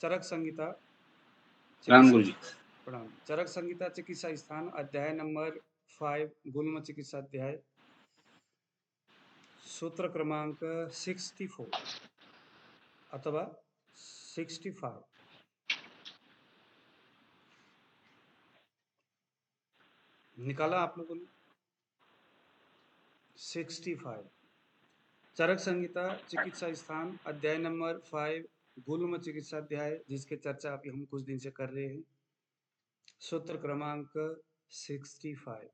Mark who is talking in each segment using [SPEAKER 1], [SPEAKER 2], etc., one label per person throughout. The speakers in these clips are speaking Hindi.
[SPEAKER 1] चरक संहिता
[SPEAKER 2] राम
[SPEAKER 1] चिकित्सा
[SPEAKER 2] गुरु जी।
[SPEAKER 1] प्रणाम। चरक संहिता चिकित्सा स्थान अध्याय नंबर 5 गुल्म चिकित्सा अध्याय सूत्र क्रमांक 64 अथवा 65 निकाला आप लोगों ने। 65 चरक संहिता चिकित्सा स्थान अध्याय नंबर 5 गुल्म चिकित्सा अध्याय, जिसके चर्चा अभी हम कुछ दिन से कर रहे हैं। सूत्र क्रमांक 65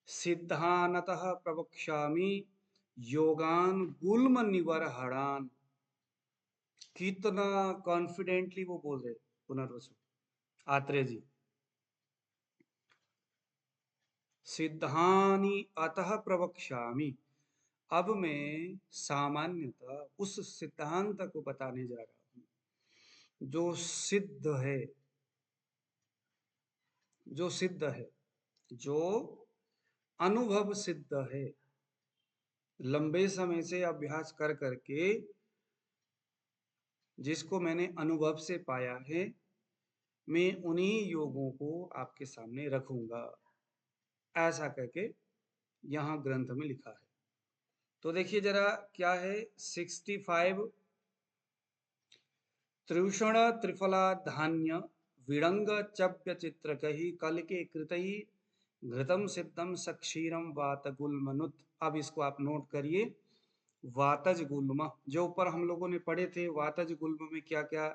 [SPEAKER 1] सिद्धानतः प्रवक्ष्यामि योगान गुल्म निवर्हणान। कितना कॉन्फिडेंटली वो बोल रहे। पुनर्वसु आत्रेय जी। सिद्धानि अतः प्रवक्ष्यामि। अब मैं सामान्यतः उस सिद्धांत को बताने जा रहा हूं जो सिद्ध है, जो सिद्ध है, जो अनुभव सिद्ध है। लंबे समय से अभ्यास कर करके जिसको मैंने अनुभव से पाया है, मैं उन्हीं योगों को आपके सामने रखूंगा, ऐसा करके यहां ग्रंथ में लिखा है। तो देखिए जरा क्या है 65। त्रिषण त्रिफला धान्य विड़ंग चव्य चित्रकही कल के कृतही घृतम सिद्धम सक्षीरम वात गुल्मनुत। अब इसको आप नोट करिए। वातज गुल्म जो ऊपर हम लोगों ने पढ़े थे, वातज गुल्म में क्या क्या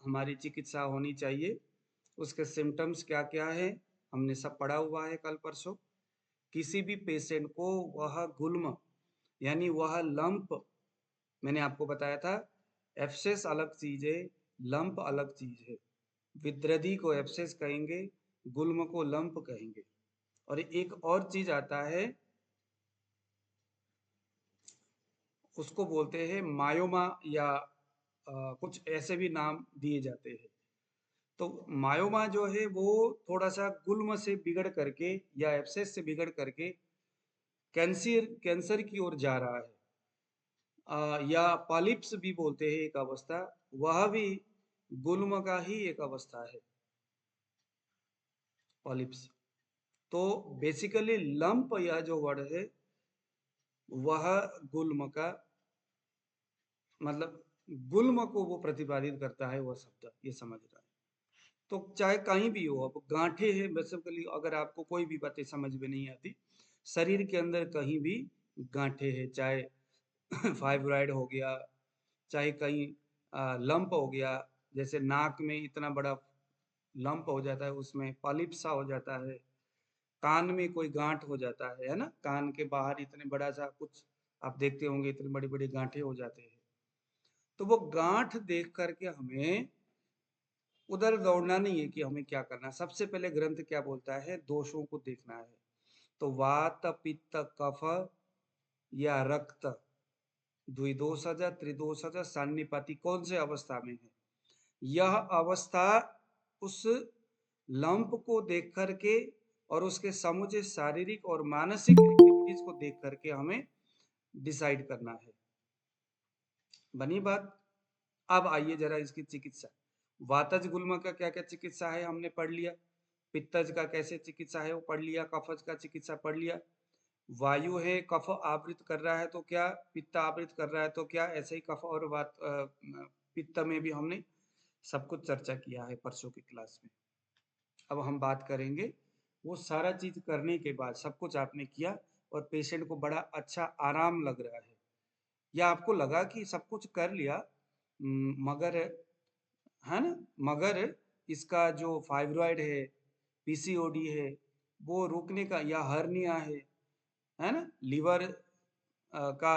[SPEAKER 1] हमारी चिकित्सा होनी चाहिए, उसके सिम्टम्स क्या क्या है, हमने सब पढ़ा हुआ है कल परसों। किसी भी पेशेंट को वह गुल्म यानी वह लंप, मैंने आपको बताया था एब्सेस अलग चीज है, लंप अलग चीज है। विद्रदी को एब्सेस कहेंगे, गुल्म को लंप कहेंगे। और एक और चीज आता है, उसको बोलते हैं मायोमा, या कुछ ऐसे भी नाम दिए जाते हैं। तो मायोमा जो है वो थोड़ा सा गुल्म से बिगड़ करके या एब्सेस से बिगड़ करके कैंसर कैंसर की ओर जा रहा है। या पॉलिप्स भी बोलते हैं एक अवस्था, वह भी गुल्म का ही एक अवस्था है, पॉलिप्स। तो बेसिकली लंप यह जो वर्ड है वह गुल्म का मतलब गुल्म को वो प्रतिपादित करता है, वह शब्द, ये समझ रहा है। तो चाहे कहीं भी हो, अब गांठे है बेसिकली, अगर आपको कोई भी बातें समझ में नहीं आती, शरीर के अंदर कहीं भी गांठे है, चाहे फाइब्रॉइड हो गया, चाहे कहीं लंप हो गया, जैसे नाक में इतना बड़ा लंप हो जाता है, उसमें पॉलिप सा हो जाता है। कान में कोई गांठ हो जाता है ना, कान के बाहर इतने बड़ा सा कुछ आप देखते होंगे, इतने बड़े बड़े गांठे हो जाते हैं। तो वो गांठ देख करके हमें उधर दौड़ना नहीं है कि हमें क्या करना है। सबसे पहले ग्रंथ क्या बोलता है, दोषों को देखना है। तो वात पित्त कफ या रक्त द्विदोषज त्रिदोषज सान्निपाती कौन से अवस्था में है, यह अवस्था उस लंप को देख करके और उसके समुचे शारीरिक और मानसिक एक्टिविटीज को देख करके हमें डिसाइड करना है। बनी बात। अब आइए जरा इसकी चिकित्सा। वातज गुल्म का क्या क्या चिकित्सा है हमने पढ़ लिया, पित्तज का कैसे चिकित्सा है वो पढ़ लिया, कफज का चिकित्सा पढ़ लिया। वायु है, कफ आवृत कर रहा है तो क्या, पित्त आवृत कर रहा है तो क्या, ऐसे ही कफ और वात पित्त में भी हमने सब कुछ चर्चा किया है परसों की क्लास में। अब हम बात करेंगे, वो सारा चीज करने के बाद सब कुछ आपने किया और पेशेंट को बड़ा अच्छा आराम लग रहा है, या आपको लगा कि सब कुछ कर लिया, मगर, है ना, मगर इसका जो फाइब्रॉइड है, पीसीओडी है, वो रुकने का, या हर्निया है ना, लीवर का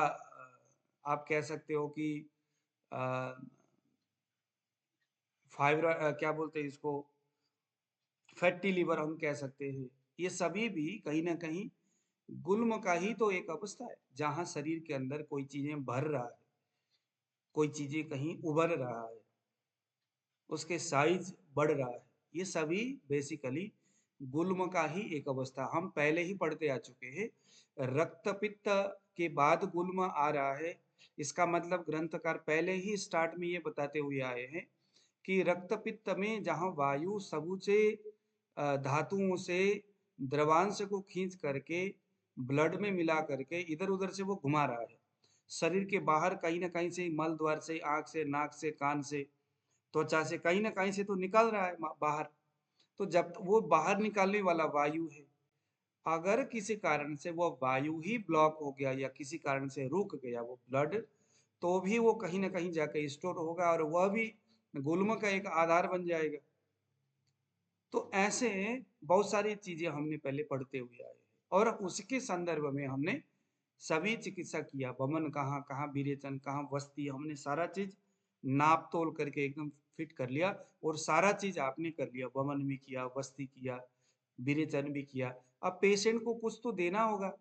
[SPEAKER 1] आप कह सकते हो कि फाइब्रॉइड क्या बोलते हैं इसको, फैटी लीवर हम कह सकते हैं। ये सभी भी कहीं ना कहीं गुल्म का ही तो एक अवस्था है, जहां शरीर के अंदर कोई चीजें भर रहा है, कोई चीजें कहीं उभर रहा है, उसके साइज बढ़ रहा है। ये सभी बेसिकली गुल्म का ही एक अवस्था। हम पहले ही पढ़ते आ चुके हैं, रक्त पित्त के बाद गुल्म आ रहा है, इसका मतलब ग्रंथकार पहले ही स्टार्ट में ये बताते हुए आए हैं कि रक्त पित्त में जहाँ वायु सबूचे धातुओं से द्रवांश को खींच करके ब्लड में मिला करके इधर उधर से वो घुमा रहा है, शरीर के बाहर कहीं ना कहीं से, मल द्वार से, आंख से, नाक से, कान से, त्वचा से, कहीं ना कहीं से तो निकल रहा है बाहर। तो जब वो बाहर निकालने वाला वायु है, अगर किसी कारण से वो वायु ही ब्लॉक हो गया या किसी कारण से रुक गया वो ब्लड, तो भी वो कहीं ना कहीं जाकर स्टोर होगा और वह भी गुल्म का एक आधार बन जाएगा। तो ऐसे बहुत सारी चीजें हमने पहले पढ़ते हुए आए हैं और उसके संदर्भ में हमने सभी चिकित्सा किया, वमन कहाँ कहाँ, विरेचन कहाँ, वस्ती, हमने सारा चीज नाप तोल करके एकदम फिट कर लिया और सारा चीज आपने कर लिया, वमन भी किया, वस्ती किया, विरेचन भी किया। अब पेशेंट को कुछ तो देना होगा।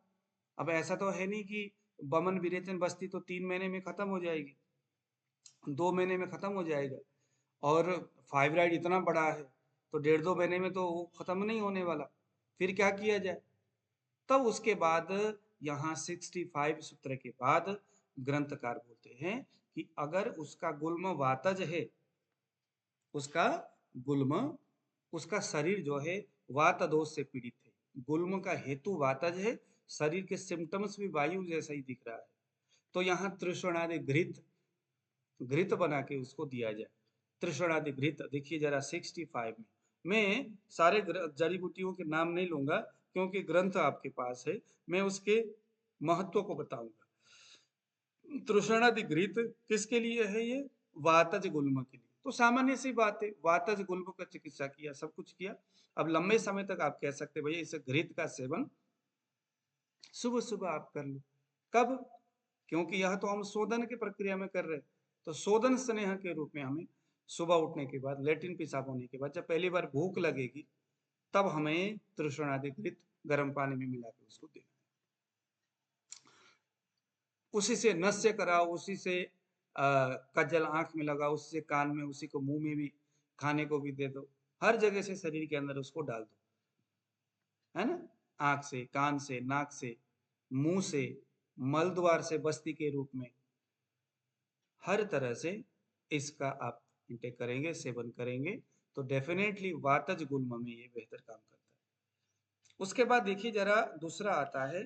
[SPEAKER 1] अब ऐसा तो है नहीं कि वमन विरेचन बस्ती तो 3 महीने में खत्म हो जाएगी, 2 महीने में खत्म हो जाएगा, और फाइब्राइड इतना बड़ा है तो 1.5-2 महीने में तो वो खत्म नहीं होने वाला। फिर क्या किया जाए? तब उसके बाद यहाँ 65 सूत्र के बाद ग्रंथकार बोलते हैं कि अगर उसका गुल्म वातज है, उसका गुल्म, उसका शरीर जो है वात दोष से पीड़ित है, गुल्म का हेतु वातज है, शरीर के सिम्टम्स भी वायु जैसा ही दिख रहा है, तो यहाँ त्रिशणादि घृत, घृत बना के उसको दिया जाए। त्रिशणादि घृत देखिए जरा 65 में, मैं सारे जड़ी बूटियों के नाम नहीं लूंगा क्योंकि ग्रंथ आपके पास है, मैं उसके महत्व को बताऊंगा। तृष्णादि घृत किसके लिए है? ये वातज गुल्म के लिए। तो सामान्य सी बात है, वातज गुल्म का चिकित्सा किया, सब कुछ किया। अब लंबे समय तक आप कह सकते भैया इस घृत का सेवन सुबह सुबह आप कर लो। कब? क्योंकि यह तो हम शोधन की प्रक्रिया में कर रहे हैं, तो शोधन स्नेह के रूप में हमें सुबह उठने के बाद, लेटिन पेशाब होने के बाद, जब पहली बार भूख लगेगी, तब हमें तृष्णादि घृत गर्म पानी में मिला के उसको देना। उसी से नस्य कराओ, उसी से कज्जल आंख में लगाओ, उसी से कान में, उसी को मुंह में भी, खाने को भी दे दो, हर जगह से शरीर के अंदर उसको डाल दो, है ना? आंख से, कान से, नाक से, मुंह से, मल द्वार से बस्ती के रूप में, हर तरह से इसका आप इंटेक करेंगे, सेवन करेंगे, तो डेफिनेटली वातज गुल्म में ये बेहतर काम करता है। उसके बाद देखिए जरा दूसरा आता है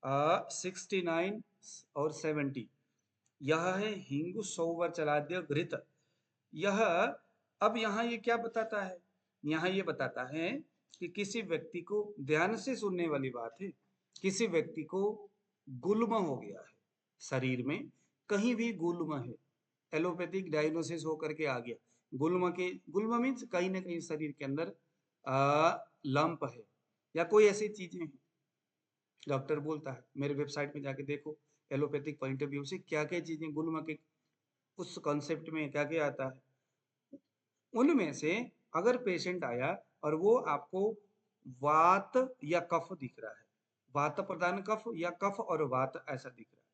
[SPEAKER 1] 69 और 70, यह है हिंगु सौवर चलाद्य घृत। यह, अब यहाँ ये क्या बताता है? यहाँ ये बताता है कि किसी व्यक्ति को, ध्यान से सुनने वाली बात है, किसी व्यक्ति को गुल्म हो गया है, शरीर में कहीं भी गुल्म है, एलोपैथिक डायग्नोसिस होकर के आ गया, गुल्म के, गुल्म मीन्स कहीं ना कहीं शरीर के अंदर लंप है या कोई ऐसी चीजें हैं, डॉक्टर बोलता है मेरे वेबसाइट में जाके देखो एलोपैथिक पॉइंट ऑफ व्यू से क्या क्या चीजें गुल्म के उस कॉन्सेप्ट में क्या क्या आता है। उनमें से अगर पेशेंट आया और वो आपको वात या कफ दिख रहा है, वात प्रधान कफ या कफ और वात ऐसा दिख रहा है,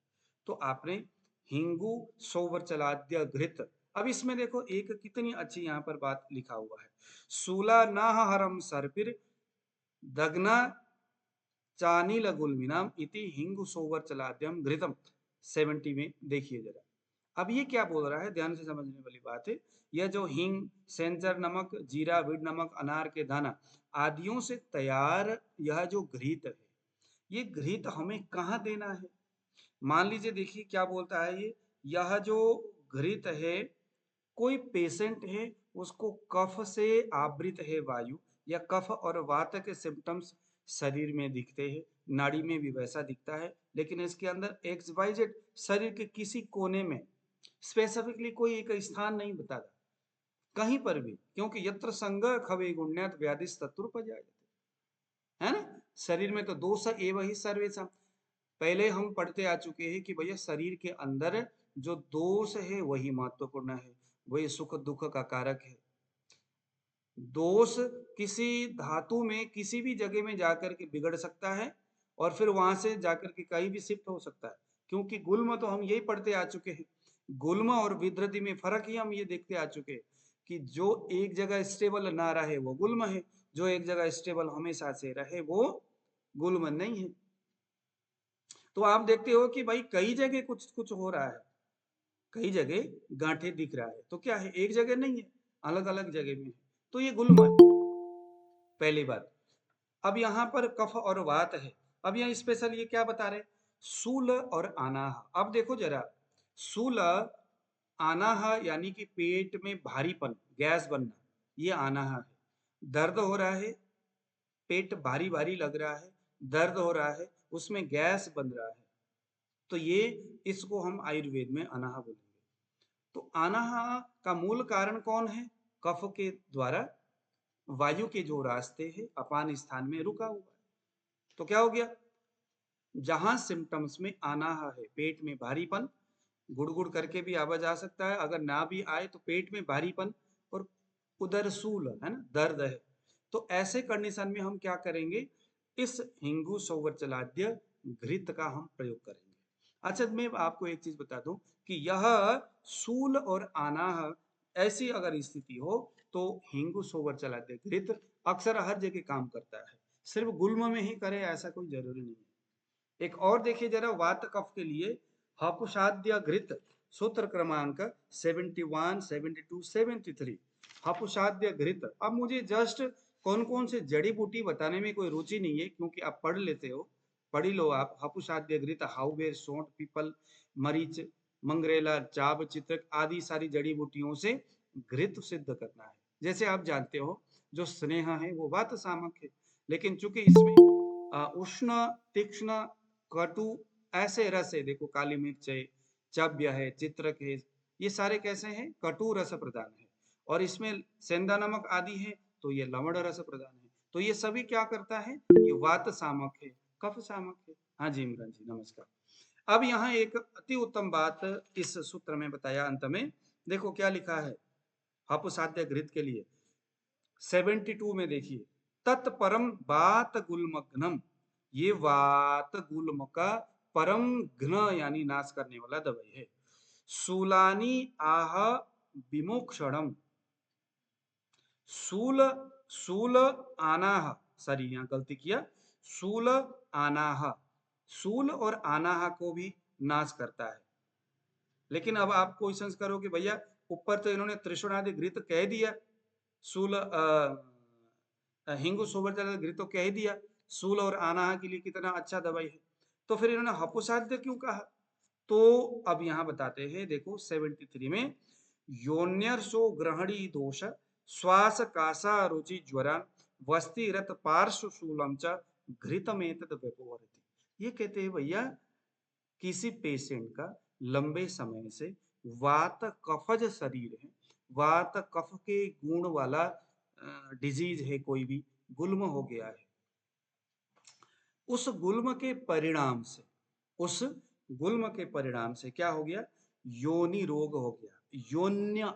[SPEAKER 1] तो आपने हिंगु सोवरचलाद्य घृत, अब इसमें देखो एक कितनी अच्छी यहाँ पर बात लिखा हुआ है, सूला नाह हरम सर्पिर दग्ना चानील गुल्मिनाम इति हिंगु सोवरचलाद्यम घृतम। 70 में देखिए जरा, अब ये क्या बोल रहा है, ध्यान से समझने वाली बात है। यह जो हींग, सेंसर नमक, जीरा, विड नमक, अनार के दाना आदियों से तैयार यह जो घृत है, ये घृत हमें कहाँ देना है? मान लीजिए देखिए क्या बोलता है ये, यह जो घृत है, कोई पेशेंट है उसको कफ से आवृत है वायु, या कफ और वात के सिम्टम्स शरीर में दिखते हैं, नाड़ी में भी वैसा दिखता है, लेकिन इसके अंदर XYZ शरीर के किसी कोने में स्पेसिफिकली कोई एक स्थान नहीं बताता, कहीं पर भी, क्योंकि यत्र संग खवे गुण्यात व्याधिस तत्रुपजायते, है ना? शरीर में तो दोष एव ही सर्वेशम, पहले हम पढ़ते आ चुके हैं कि भैया शरीर के अंदर जो दोष है वही महत्वपूर्ण है, वही सुख दुख का कारक है। दोष किसी धातु में किसी भी जगह में जाकर के बिगड़ सकता है और फिर वहां से जाकर के कहीं भी शिफ्ट हो सकता है, क्योंकि गुल्म तो हम यही पढ़ते आ चुके हैं, गुल्म और विधृति में फर्क ही हम ये देखते आ चुके हैं कि जो एक जगह स्टेबल ना रहे वो गुल्म है, जो एक जगह स्टेबल हमेशा से रहे वो गुल्म नहीं है। तो आप देखते हो कि भाई कई जगह कुछ कुछ हो रहा है, कई जगह गांठे दिख रहा है, तो क्या है, एक जगह नहीं है, अलग अलग जगह में है, तो ये गुल्म है, पहली बात। अब यहाँ पर कफ और वात है। अब यहाँ स्पेशल ये क्या बता रहे, सूल और आनाह। अब देखो जरा, सूल आनाह यानी कि पेट में भारीपन, गैस बनना, ये आनाह है। दर्द हो रहा है, पेट भारी भारी लग रहा है, दर्द हो रहा है, उसमें गैस बन रहा है, तो ये, इसको हम आयुर्वेद में अनाह बोलेंगे। तो अनाह का मूल कारण कौन है, कफ के द्वारा वायु के जो रास्ते हैं अपान स्थान में रुका हुआ है। तो क्या हो गया, जहां सिम्टम्स में अनाह है, पेट में भारीपन, गुड़गुड़ करके भी आवाज आ सकता है, अगर ना भी आए तो पेट में भारीपन और उदर सूल है ना, दर्द है, तो ऐसे कंडीशन में हम क्या करेंगे, इस हिंगू सौवर्चलाद्य घृत का हम प्रयोग करेंगे। अच्छा, मैं आपको एक चीज बता दूं कि यह सूल और आनाह ऐसी अगर स्थिति हो तो हिंगू सोवर्चलाद्य घृत अक्सर हर जगह काम करता है, सिर्फ गुल्म में ही करे ऐसा कोई जरूरी नहीं है। एक और देखिए जरा, वात कफ के लिए हपुषाद्य घृत, सूत्र क्रमांक 71, 72, 73, हपुषाद्य घृत। अब मुझे जस्ट कौन कौन से जड़ी बूटी बताने में कोई रुचि नहीं है, क्योंकि आप पढ़ लेते हो, पढ़ी लो आप। हपुषाद्य घृत हाउबेर, सोंठ, पीपल, मरीच, मंगरेला, चाब, चित्रक आदि सारी जड़ी बूटियों से घृत सिद्ध करना है। जैसे आप जानते हो जो स्नेह है वो वात सामक है, लेकिन चूंकि इसमें उष्ण, तीक्ष्ण, कटु ऐसे रस है, देखो काली मिर्च है, चव्य है, चित्रक है, ये सारे कैसे हैं, कटु रस प्रदान है, और इसमें सेंधा नमक आदि है तो ये लवण रस प्रदान है। तो ये सभी क्या करता है, ये वात सामक है, कफ सामक है। हाँ जी इमरान जी नमस्कार। अब यहाँ एक अति उत्तम बात इस सूत्र में बताया अंत में, देखो क्या लिखा है हपुसाद्य घृत के लिए 72 में, देखिए, तत्परम वात गुल्मग्नम, ये वात गुल्म का परम घ्न यानी नाश करने वाला दवाई है। सूलानी आह विमोक्षणम, सूल, सूल आनाह, सॉरी यहाँ गलती किया, सूल आनाह, सूल और आनाह को भी नाश करता है। लेकिन अब आप क्वेश्चन करोगे भैया ऊपर तो इन्होंने त्रिशुणादि घृत कह दिया, सूल हिंगु सोबर घृत तो कह ही दिया, सूल और आनाह के लिए कितना अच्छा दवाई है, तो फिर इन्होंने हपुसाद्य क्यों कहा। तो अब यहाँ बताते हैं, देखो 73 में, योन्यर्षो ग्रहणी दोष श्वास कासा रुचि ज्वरा वस्ति रत पार्श्व शूलम च घृतमेतद व्यपोहरति। ये कहते हैं भैया किसी पेशेंट का लंबे समय से वात कफज शरीर है, वात कफ के गुण वाला डिजीज है, कोई भी गुल्म हो गया है, उस गुल्म के परिणाम से, उस गुल्म के परिणाम से क्या हो गया, योनि रोग हो गया, योन्य,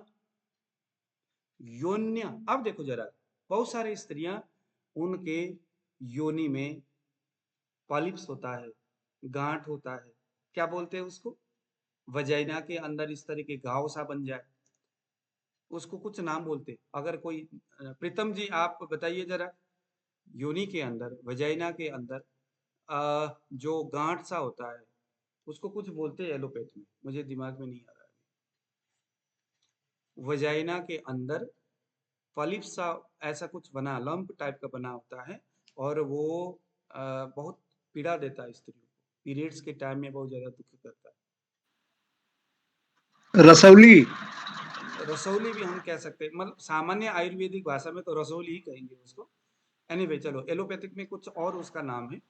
[SPEAKER 1] योन्य। अब देखो जरा, बहुत सारी स्त्रियां, उनके योनि में पॉलिप्स होता है, गांठ होता है, क्या बोलते हैं उसको, वजाइना के अंदर इस तरह के घाव सा बन जाए, उसको कुछ नाम बोलते हैं। अगर कोई प्रीतम जी आप बताइए जरा, योनि के अंदर, वजाइना के अंदर जो गांठ सा होता है उसको कुछ बोलते हैं एलोपैथी में, मुझे दिमाग में नहीं आ रहा है। वजाइना के अंदर पॉलिप्स सा ऐसा कुछ बना, लंप टाइप का बना होता है, और वो बहुत पीड़ा देता है स्त्रियों को, पीरियड्स के टाइम में बहुत ज्यादा दुख करता
[SPEAKER 2] रसौली।
[SPEAKER 1] है। रसौली भी हम कह सकते हैं, मतलब सामान्य आयुर्वेदिक भाषा में तो रसौली ही कहेंगे उसको। एनीवे चलो, एलोपैथिक में कुछ और उसका नाम है,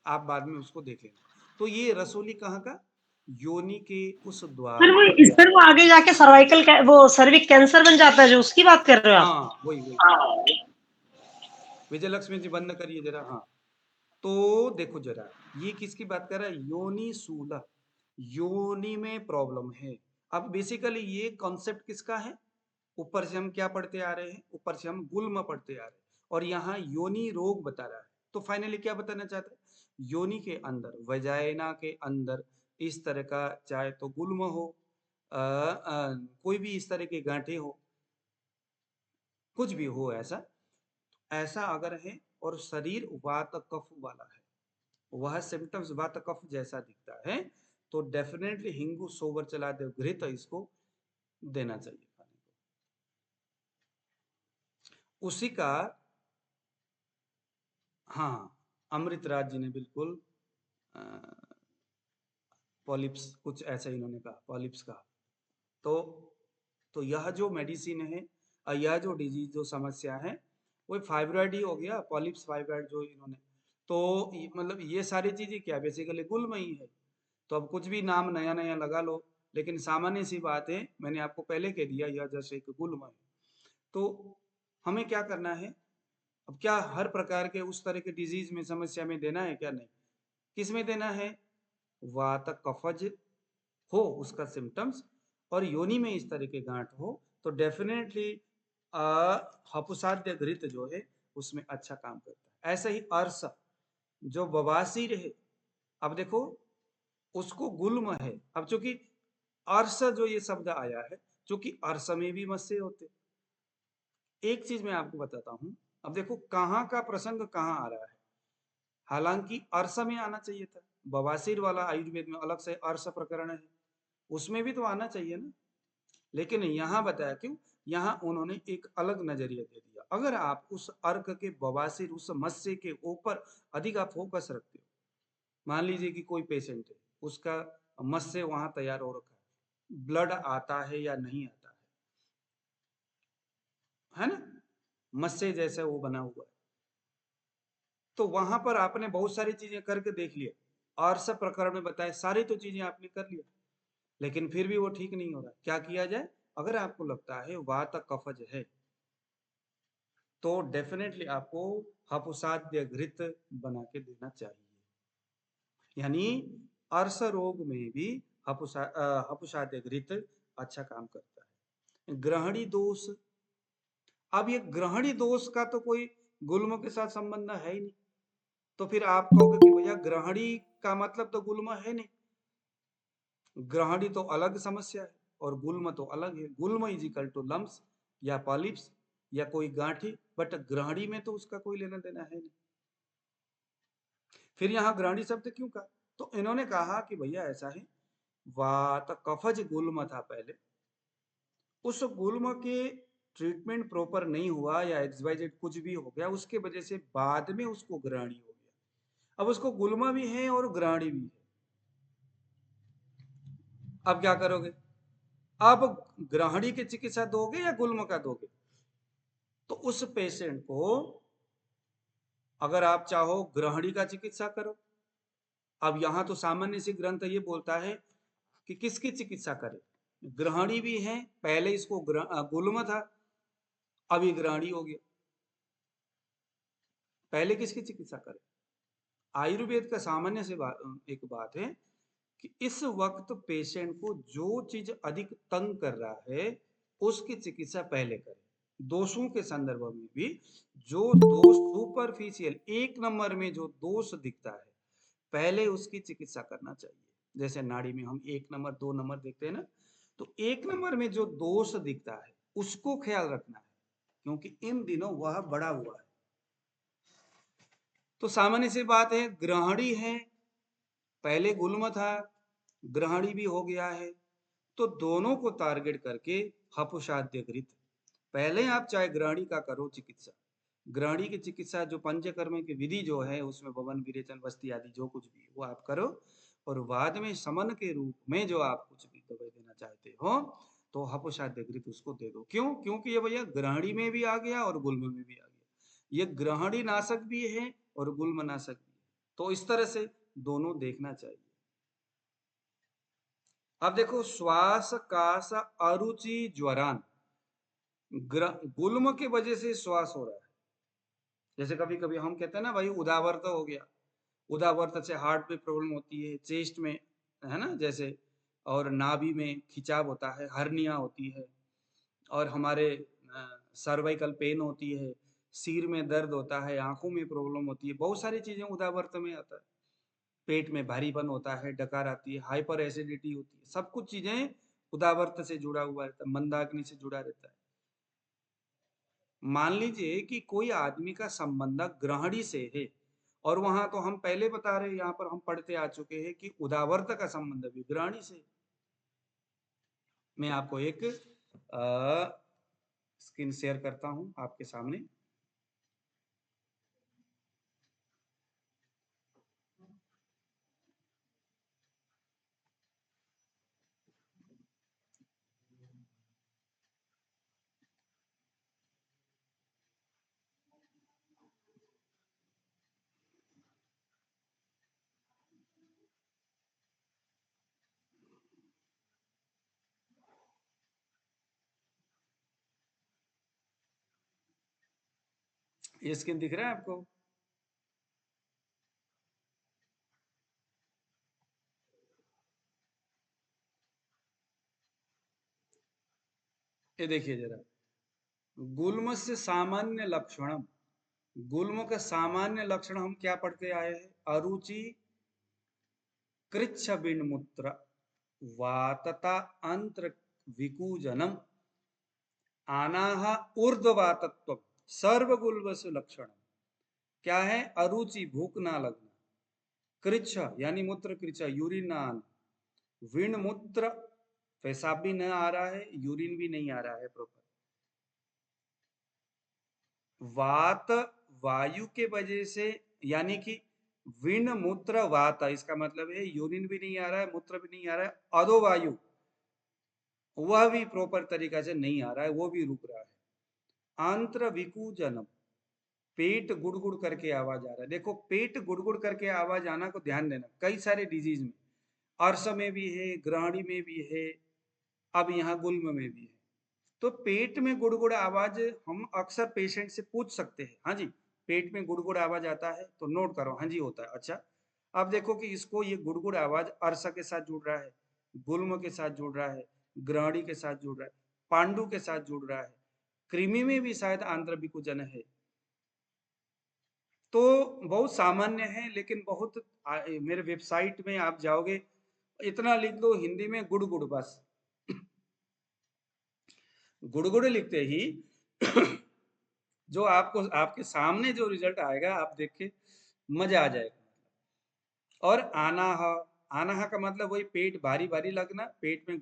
[SPEAKER 1] आप बाद में उसको देख लेना। तो ये रसौली कहाँ का, योनि के उस द्वार का।
[SPEAKER 3] फिर वो आगे जाके सर्वाइकल वो सर्विक कैंसर बन जाता है, जो उसकी बात कर रहे हो आप।
[SPEAKER 1] हाँ वही वही, विजय लक्ष्मी जी बंद करिए जरा। हाँ, तो देखो जरा, ये किसकी बात कर रहा है, योनि सूला, योनि में प्रॉब्लम है। अब बेसिकली ये कॉन्सेप्ट किसका है, ऊपर से हम क्या पढ़ते आ रहे हैं, ऊपर से हम गुल्म पढ़ते आ रहे हैं, और यहाँ योनि रोग बता रहा है। तो फाइनली क्या बताना चाहता है, योनि के अंदर, वजाइना के अंदर इस तरह का, चाहे तो गुल्म हो, कोई भी इस तरह के गांठे हो, कुछ भी हो ऐसा, ऐसा अगर है और शरीर वात कफ वाला है, वह सिम्टम्स वात कफ जैसा दिखता है तो डेफिनेटली हिंगू सोवर चला दे घृत इसको देना चाहिए खाने को। उसी का हाँ, अमृतराज जी ने बिल्कुल पॉलिप्स कुछ ऐसा ही इन्होंने कहा, पॉलिप्स कहा। तो यह जो मेडिसिन है यह जो डिजीज जो समस्या है वो फाइब्रॉइड ही हो गया, पॉलिप्स फाइब्रॉइड जो इन्होंने। तो मतलब ये सारी चीजें क्या बेसिकली गुल्म ही है। तो अब कुछ भी नाम नया नया लगा लो, लेकिन सामान्य सी बात है, मैंने आपको पहले कह दिया यह जैसे एक गुल्म है। तो हमें क्या करना है, अब क्या हर प्रकार के उस तरह के डिजीज में समस्या में देना है क्या? नहीं। किस में देना है? वात कफज हो उसका सिम्टम्स और योनि में इस तरह के गांठ हो तो डेफिनेटली हपुसाद्य घृत जो है उसमें अच्छा काम करता है। ऐसे ही अर्स जो बवासीर है, अब देखो उसको गुल्म है। अब चूंकि अर्स जो ये शब्द आया है, चूंकि अर्स में भी मस्से होते। एक चीज मैं आपको बताता हूं, अब देखो कहाँ का प्रसंग कहाँ आ रहा है। हालांकि अर्स में आना चाहिए था, बवासीर वाला आयुर्वेद में अलग से अर्स प्रकरण है, उसमें भी तो आना चाहिए ना। लेकिन यहाँ बताया क्यों, यहाँ उन्होंने एक अलग नजरिया दे दिया। अगर आप उस अर्क के बवासीर उस मत्स्य के ऊपर अधिक आप फोकस रखते हो, मान लीजिए कि कोई पेशेंट है, उसका मत्स्य वहां तैयार हो रखा है, ब्लड आता है या नहीं आता है ना, मत्स्य जैसे वो बना हुआ है, तो वहां पर आपने बहुत सारी चीजें करके देख लिया, और सब प्रकरण में बताए सारी तो चीजें आपने कर लिया, लेकिन फिर भी वो ठीक नहीं हो रहा। क्या किया जाए? अगर आपको लगता है वात कफज है तो डेफिनेटली आपको हपुसाद्य घृत बना के देना चाहिए। यानी अर्श रोग में भी हपुसाद्य घृत अच्छा काम करता है। ग्रहणी दोष, अब ये ग्रहणी दोष का तो कोई गुल्म के साथ संबंध है ही नहीं, तो फिर आप कहोगे कि भैया ग्रहणी का मतलब तो गुल्म है नहीं। ग्रहणी तो अलग समस्या है और गुल्म तो अलग है। गुल्म इज इक्वल टू लम्स या पॉलिप्स या कोई गांठी, बट ग्रहणी में तो उसका कोई लेना देना है नहीं। फिर यहाँ ग्रहणी शब्द क्यों कहा? तो इन्होंने कहा कि भैया ऐसा है, वात कफज गुल्म था पहले, उस गुल्म के ट्रीटमेंट प्रॉपर नहीं हुआ या एक्सवाइजेड कुछ भी हो गया, उसके वजह से बाद में उसको ग्रहणी हो गया। अब उसको गुल्मा भी है और ग्रहणी भी है, अब क्या करोगे? अब ग्रहणी की चिकित्सा दोगे या गुल्म का दोगे? तो उस पेशेंट को अगर आप चाहो ग्रहणी का चिकित्सा करो। अब यहां तो सामान्य से ग्रंथ ये बोलता है कि किसकी चिकित्सा करे, ग्रहणी भी है, पहले इसको गुल्म था, अभी ग्रहणी हो गया, पहले किसकी चिकित्सा करे? आयुर्वेद का सामान्य से एक बात है कि इस वक्त पेशेंट को जो चीज अधिक तंग कर रहा है उसकी चिकित्सा पहले करें। दोषों के संदर्भ में भी जो दोष सुपरफिशियल एक नंबर में जो दोष दिखता है पहले उसकी चिकित्सा करना चाहिए। जैसे नाड़ी में हम 1 नंबर 2 नंबर देखते हैं ना, तो 1 नंबर में जो दोष दिखता है उसको ख्याल रखना है, क्योंकि इन दिनों वह बड़ा हुआ है। तो सामान्य सी बात है, ग्रहणी है, पहले गुल्म था, ग्रहणी भी हो गया है, तो दोनों को टारगेट करके हपुषाद्य घृत, पहले आप चाहे ग्रहणी का करो चिकित्सा, ग्रहणी की चिकित्सा जो पंचकर्म की विधि जो है उसमें भवन विरेचन बस्ती आदि जो कुछ भी वो आप करो, और बाद में समन के रूप में जो आप कुछ भी दवाई देना चाहते हो तो हपुषाद्य घृत उसको दे दो। क्यों? क्योंकि ये भैया ग्रहणी में भी आ गया और गुल्म में भी आ गया, ये ग्रहणी नाशक भी है और गुल्म नाशक भी है, तो इस तरह से दोनों देखना चाहिए। अब देखो श्वास कास अरुचि ज्वरान, गुल्म की वजह से श्वास हो रहा है। जैसे कभी कभी हम कहते हैं ना भाई उदावर्त हो गया, उदावर्त से हार्ट में प्रॉब्लम होती है, चेस्ट में, है ना, जैसे, और नाभि में खिंचाव होता है, हर्निया होती है, और हमारे सर्वाइकल पेन होती है, सिर में दर्द होता है, आंखों में प्रॉब्लम होती है, बहुत सारी चीजें उदावर्त में आता है। पेट में भारीपन होता है, डकार आती है, हाइपर एसिडिटी होती है, सब कुछ चीजें उदावर्त से जुड़ा हुआ रहता है, मंदाग्नि से जुड़ा रहता है। मान लीजिए कि कोई आदमी का संबंध ग्रहणी से है और वहां तो हम पहले बता रहे, यहाँ पर हम पढ़ते आ चुके हैं कि उदावर्त का संबंध विग्रहणी से। मैं आपको एक स्क्रीन शेयर करता हूं आपके सामने। ये स्क्रीन दिख रहा है आपको? ये देखिए जरा, गुल्म से सामान्य लक्षणम, गुल्म का सामान्य लक्षण हम क्या पढ़ते आए हैं? अरुचि, कृच्छ विन्मूत्र, वातता अंत्र विकूजनम, आनाह ऊर्ध्ववातत्व, सर्वगुल्मसु लक्षण। क्या है? अरुचि, भूख ना लगना, कृच्छ यानी मूत्र कृच्छ, यूरिन ना आना, विन्मूत्र, पेशाब भी न आ रहा है, यूरिन भी नहीं आ रहा है प्रॉपर, वात, वायु के वजह से, यानी कि विन मूत्र वात, इसका मतलब है यूरिन भी नहीं आ रहा है, मूत्र भी नहीं आ रहा है, अधो वायु वह भी प्रॉपर तरीका से नहीं आ रहा है, वो भी रुक रहा है। आंत्र विकूजनम, पेट गुड़गुड़ करके आवाज आ रहा है। देखो, पेट गुड़गुड़ करके आवाज आना को ध्यान देना, कई सारे डिजीज में, अर्श में भी है, ग्रहणी में भी है, अब यहाँ गुल्म में भी है। तो पेट में गुड़गुड़ आवाज हम अक्सर पेशेंट से पूछ सकते हैं, हाँ जी पेट में गुड़गुड़ आवाज आता है, तो नोट करो, हाँ जी होता है। अच्छा, अब देखो कि इसको ये गुड़गुड़ आवाज अर्सा के साथ जुड़ रहा है, गुल्म के साथ जुड़ रहा है, ग्रहणी के साथ जुड़ रहा है, पांडु के साथ जुड़ रहा है, कृमि में भी शायद आंत्र विकुजन है। तो बहुत सामान्य है, लेकिन बहुत मेरे वेबसाइट में आप जाओगे, इतना लिख दो हिंदी में गुड़गुड़, बस गुड़गुड़ लिखते ही जो आपको आपके सामने जो रिजल्ट आएगा, आप देख के मजा आ जाएगा। और आनाह, आनाह का मतलब वही पेट भारी भारी लगना, पेट में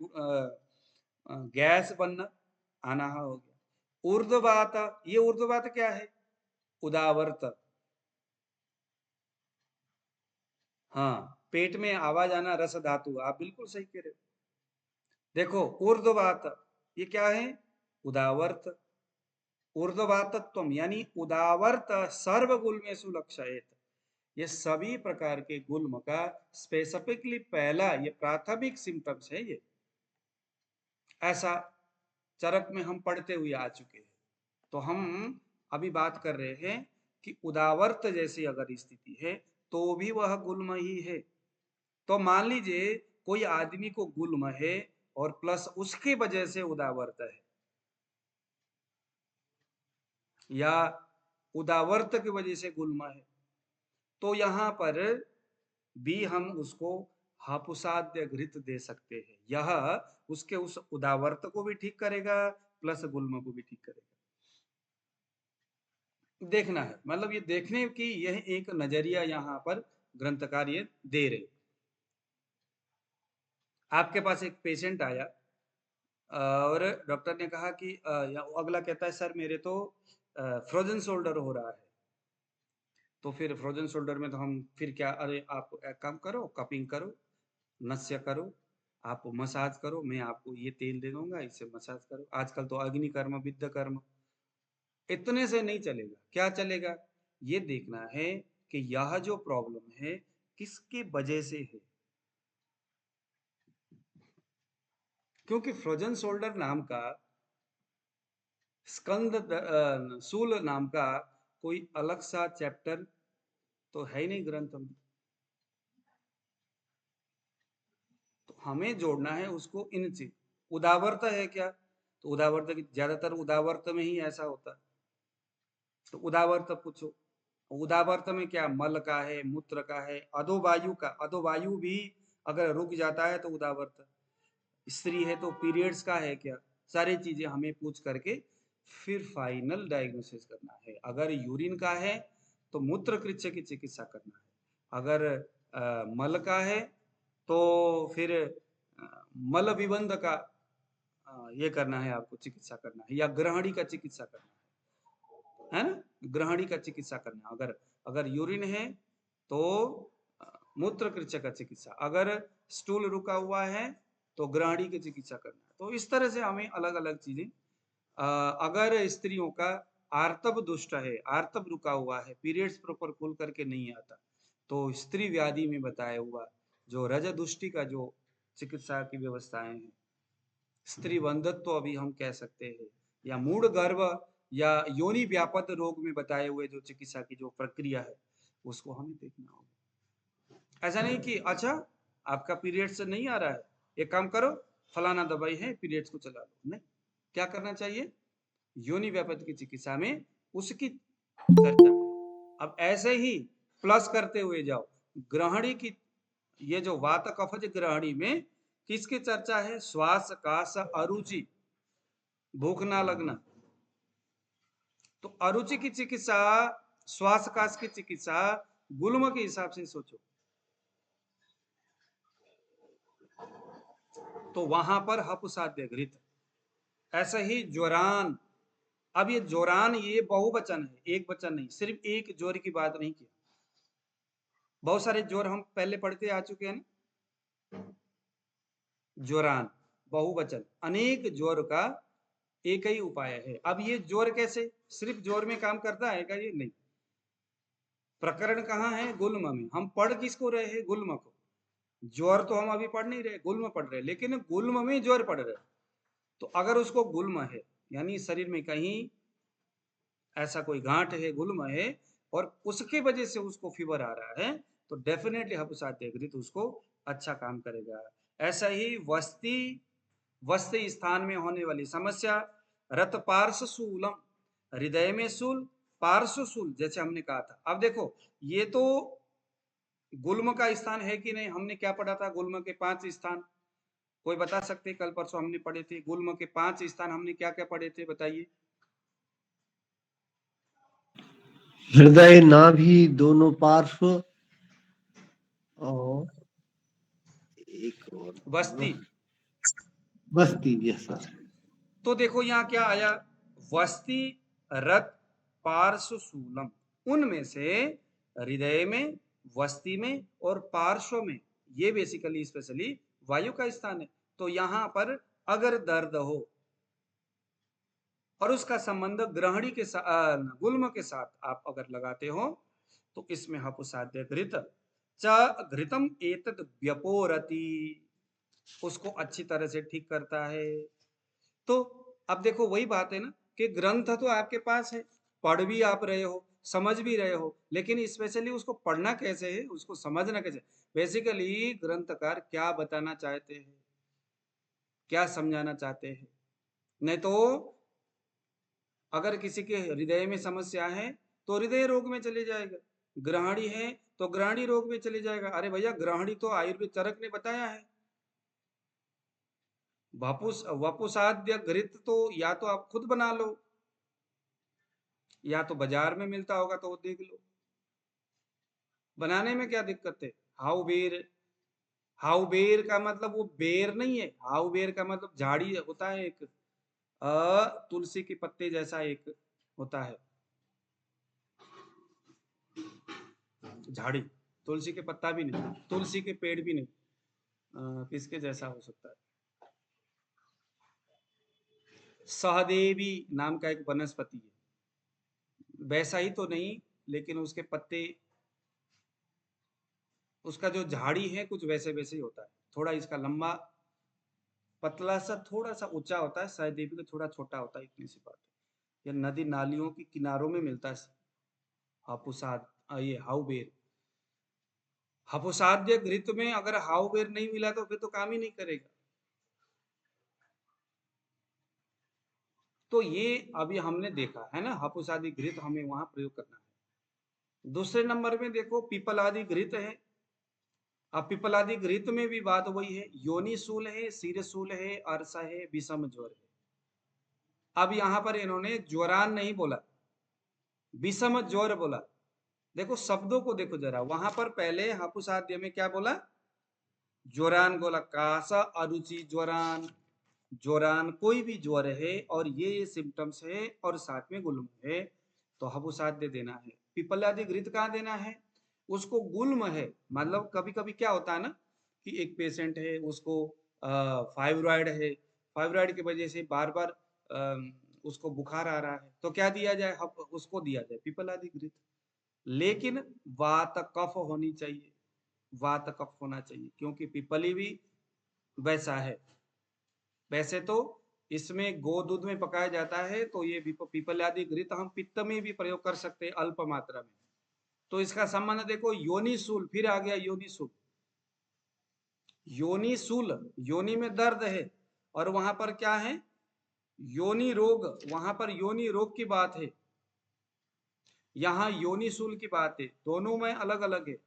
[SPEAKER 1] गैस बनना, आनाह हो गया। ऊर्ध्ववात, ये ऊर्ध्ववात क्या है? उदावर्त, हाँ पेट में आवाज आना, रस धातु, आप बिल्कुल सही कह रहे हो। देखो ऊर्ध्ववात, ये क्या है? उदावर्त, ऊर्ध्ववातत्व यानी उदावर्त सर्वगुल्मेषु लक्षयेत, ये सभी प्रकार के गुल्म का स्पेसिफिकली पहला, ये प्राथमिक सिम्टम्स है ये, ऐसा चरक में हम पढ़ते हुए आ चुके हैं। तो हम अभी बात कर रहे हैं कि उदावर्त जैसी अगर स्थिति है तो भी वह गुल्म ही है। तो मान लीजिए कोई आदमी को गुल्म है और प्लस उसकी वजह से उदावर्त है, या उदावर्त की वजह से गुल्म है, तो यहाँ पर भी हम उसको हापुसाद्य घृत दे सकते हैं। यह उसके उस उदावर्त को भी ठीक करेगा, प्लस गुल्म को भी ठीक करेगा। देखना है, मतलब ये देखने की यह एक नजरिया यहाँ पर ग्रंथकार ये दे रहे। आपके पास एक पेशेंट आया और डॉक्टर ने कहा कि या अगला कहता है सर मेरे तो फ्रोजन शोल्डर हो रहा है। तो फिर फ्रोजन शोल्डर में तो हम फिर क्या, अरे आप एक काम करो, कपिंग करो, नस्य करो, आप मसाज करो, मैं आपको ये तेल दे दूंगा, इससे मसाज करो। आजकल तो अग्नि कर्म, विद्ध कर्म, इतने से नहीं चलेगा। क्या चलेगा? ये देखना है कि यह जो प्रॉब्लम है किसकी वजह से है। क्योंकि फ्रोजन शोल्डर नाम का, स्कंद शूल नाम का कोई अलग सा चैप्टर तो है ही नहीं ग्रंथ में। तो हमें जोड़ना है उसको इनसे। उदावर्त है क्या? तो उदावर्त की ज्यादातर उदावर्त में ही ऐसा होता है, तो उदावर्त पूछो। उदावर्त में क्या, मल का है, मूत्र का है, अधोवायु का, अधोवायु भी अगर रुक जाता है तो उदावर्त। स्त्री है तो पीरियड्स का है क्या, सारी चीजें हमें पूछ करके फिर फाइनल डायग्नोसिस करना है। अगर यूरिन का है तो मूत्रकृच्य की चिकित्सा करना है। अगर मल का है तो फिर मल विबंध का ये करना है, आपको चिकित्सा करना है, या ग्रहणी का चिकित्सा करना है ना, ग्रहणी का चिकित्सा करना। अगर अगर यूरिन है तो मूत्रकृच्य का चिकित्सा, अगर स्टूल रुका हुआ है तो ग्रहणी की चिकित्सा करना है। तो इस तरह से हमें अलग अलग चीजें, अगर स्त्रियों का आर्तव दुष्ट है, आर्तव रुका हुआ है, पीरियड्स प्रॉपर खुल करके नहीं आता, तो स्त्री व्याधि में बताया हुआ जो रज दुष्टि का जो चिकित्सा की व्यवस्थाएं हैं, स्त्री बंधत्व अभी हम कह सकते हैं, या मूढ़ गर्भ या योनि व्यापक रोग में बताए हुए जो चिकित्सा की जो प्रक्रिया है, उसको हमें देखना होगा। ऐसा नहीं कि अच्छा आपका पीरियड्स नहीं आ रहा है, एक काम करो फलाना दवाई है पीरियड्स को चला लो, नहीं। क्या करना चाहिए? योनि व्यापक की चिकित्सा में उसकी चर्चा है। अब ऐसे ही प्लस करते हुए जाओ, ग्रहणी की, ये जो वात कफज ग्रहणी में किसकी चर्चा है? श्वास काश अरुचि, भूख ना लगना। तो अरुचि की चिकित्सा, श्वास काश की चिकित्सा गुल्म के हिसाब से सोचो तो वहां पर हपुसाध्य घृत। ऐसे ही ज्वरान, अब ये ज्वरान ये बहुवचन है, एक वचन नहीं, सिर्फ एक ज्वर की बात नहीं किया, बहुत सारे ज्वर हम पहले पढ़ते आ चुके हैं ना। ज्वरान बहुवचन, अनेक ज्वर का एक ही उपाय है। अब ये ज्वर कैसे सिर्फ ज्वर में काम करता है क्या? ये नहीं। प्रकरण कहाँ है? गुल्म में। हम पढ़ किसको रहे हैं? गुल्म को। ज्वर तो हम अभी पढ़ नहीं रहे, गुल्म पढ़ रहे, लेकिन गुल्म में ज्वर पढ़ रहे। तो अगर उसको गुल्म है, यानी शरीर में कहीं ऐसा कोई गांठ है, गुल्म है, और उसके वजह से उसको फीवर आ रहा है, तो डेफिनेटली हपुसाध्य घृत उसको अच्छा काम करेगा। ऐसा ही वस्ती, वस्ती स्थान में होने वाली समस्या, रत पार्श्व शूलम, हृदय में शूल, पार्श्व शूल, जैसे हमने कहा था। अब देखो ये तो गुल्म का स्थान है कि नहीं? हमने क्या पढ़ा था? गुल्म के 5 स्थान, कोई बता सकते? कल परसों हमने पढ़े थे गुल्म के 5 स्थान, हमने क्या क्या पढ़े थे बताइए?
[SPEAKER 2] हृदय, नाभि, दोनों पार्श्व, और एक और
[SPEAKER 1] बस्ती,
[SPEAKER 2] बस्ती। Yes sir.
[SPEAKER 1] तो देखो यहाँ क्या आया? वस्ती, रत, पार्श्व शूलम, उनमें से हृदय में, वस्ती में और पार्श्व में, ये बेसिकली स्पेशली वायु का स्थान है। तो यहाँ पर अगर दर्द हो और उसका संबंध ग्रहणी के साथ, गुल्म के साथ आप अगर लगाते हो, तो इसमें हपुसाध्य घृत च घृतम एतद व्यपोरति, उसको अच्छी तरह से ठीक करता है। तो अब देखो वही बात है ना, कि ग्रंथ तो आपके पास है, पढ़ भी आप रहे हो, समझ भी रहे हो, लेकिन स्पेशली उसको पढ़ना कैसे है, उसको समझना कैसे। बेसिकली ग्रंथकार क्या बताना चाहते हैं, क्या समझाना चाहते हैं। नहीं तो अगर किसी के हृदय में समस्या है तो हृदय रोग में चले जाएगा, ग्रहणी है तो ग्रहणी रोग में चले जाएगा। अरे भैया ग्रहणी तो आयुर्वेद चरक ने बताया है। वपुसाद्य घृत तो या तो आप खुद बना लो, या तो बाजार में मिलता होगा तो वो देख लो, बनाने में क्या दिक्कत है। हाउ बेर, हाउ बेर का मतलब वो बेर नहीं है, हाउ बेर का मतलब झाड़ी होता है एक, तुलसी के पत्ते जैसा एक होता है झाड़ी, तुलसी के पत्ता भी नहीं, तुलसी के पेड़ भी नहीं, किसके जैसा हो सकता है? सहदेवी नाम का एक वनस्पति है, वैसा ही तो नहीं, लेकिन उसके पत्ते, उसका जो झाड़ी है कुछ वैसे वैसे ही होता है, थोड़ा इसका लंबा पतला सा, थोड़ा सा ऊंचा होता है, सहदेवी का थोड़ा छोटा होता है, इतनी सी बात है। ये नदी नालियों की किनारों में मिलता है हापुसाद, ये हाउबेर। हापुसाद्य घृत में अगर हाउबेर नहीं मिला तो फिर तो काम ही नहीं करेगा। तो ये अभी हमने देखा है ना, हापुसादी घृत हमें वहां प्रयोग करना है। दूसरे नंबर में देखो पीपल आदि घृत है। अब पीपल आदि घृत में भी बात वही है, योनि शूल है, शीरशूल है, अरसा है, विषम ज्वर है। अब यहां पर इन्होंने ज्वरान नहीं बोला, विषम ज्वर बोला। देखो शब्दों को देखो जरा, वहां पर पहले हापुसाध्य में क्या बोला, ज्वरान बोला, कासा अरुचि ज्वरान, ज्वरान कोई भी ज्वर है और ये सिम्टम्स है और साथ में गुल्म है तो हबुसाध्य देना है। पिपलादि घृत कहाँ देना है, उसको गुल्म है, मतलब कभी कभी क्या होता है ना कि एक पेशेंट है उसको फाइब्रॉइड है, फाइब्रॉइड की वजह से बार बार उसको बुखार आ रहा है तो क्या दिया जाए, उसको दिया जाए पिपलादि घृत। लेकिन वात कफ होनी चाहिए, वात कफ होना चाहिए, क्योंकि पिपली भी वैसा है। वैसे तो इसमें गोदूध में पकाया जाता है तो ये पिपलादि घृत हम पित्त में भी प्रयोग कर सकते हैं अल्प मात्रा में। तो इसका संबंध देखो योनिसूल, फिर आ गया योनिसूल, योनिसूल योनि में दर्द है और वहां पर क्या है, योनि रोग, वहां पर योनि रोग की बात है, यहाँ योनिसूल की बात है, दोनों में अलग अलग है।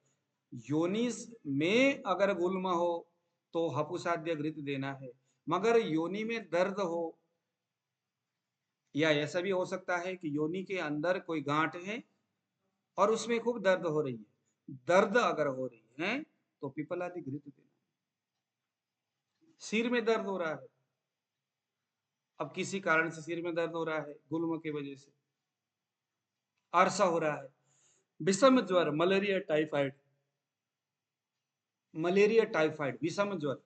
[SPEAKER 1] योनिस में अगर गुल्म हो तो हपुसाध्य घृत देना है, मगर योनि में दर्द हो, या ऐसा भी हो सकता है कि योनि के अंदर कोई गांठ है और उसमें खूब दर्द हो रही है, दर्द अगर हो रही है तो पिपलादि घृत देना। सिर में दर्द हो रहा है, अब किसी कारण से सिर में दर्द हो रहा है गुल्म की वजह से, अरसा हो रहा है, विषम ज्वर, मलेरिया टाइफाइड, मलेरिया टाइफाइड विषम ज्वर,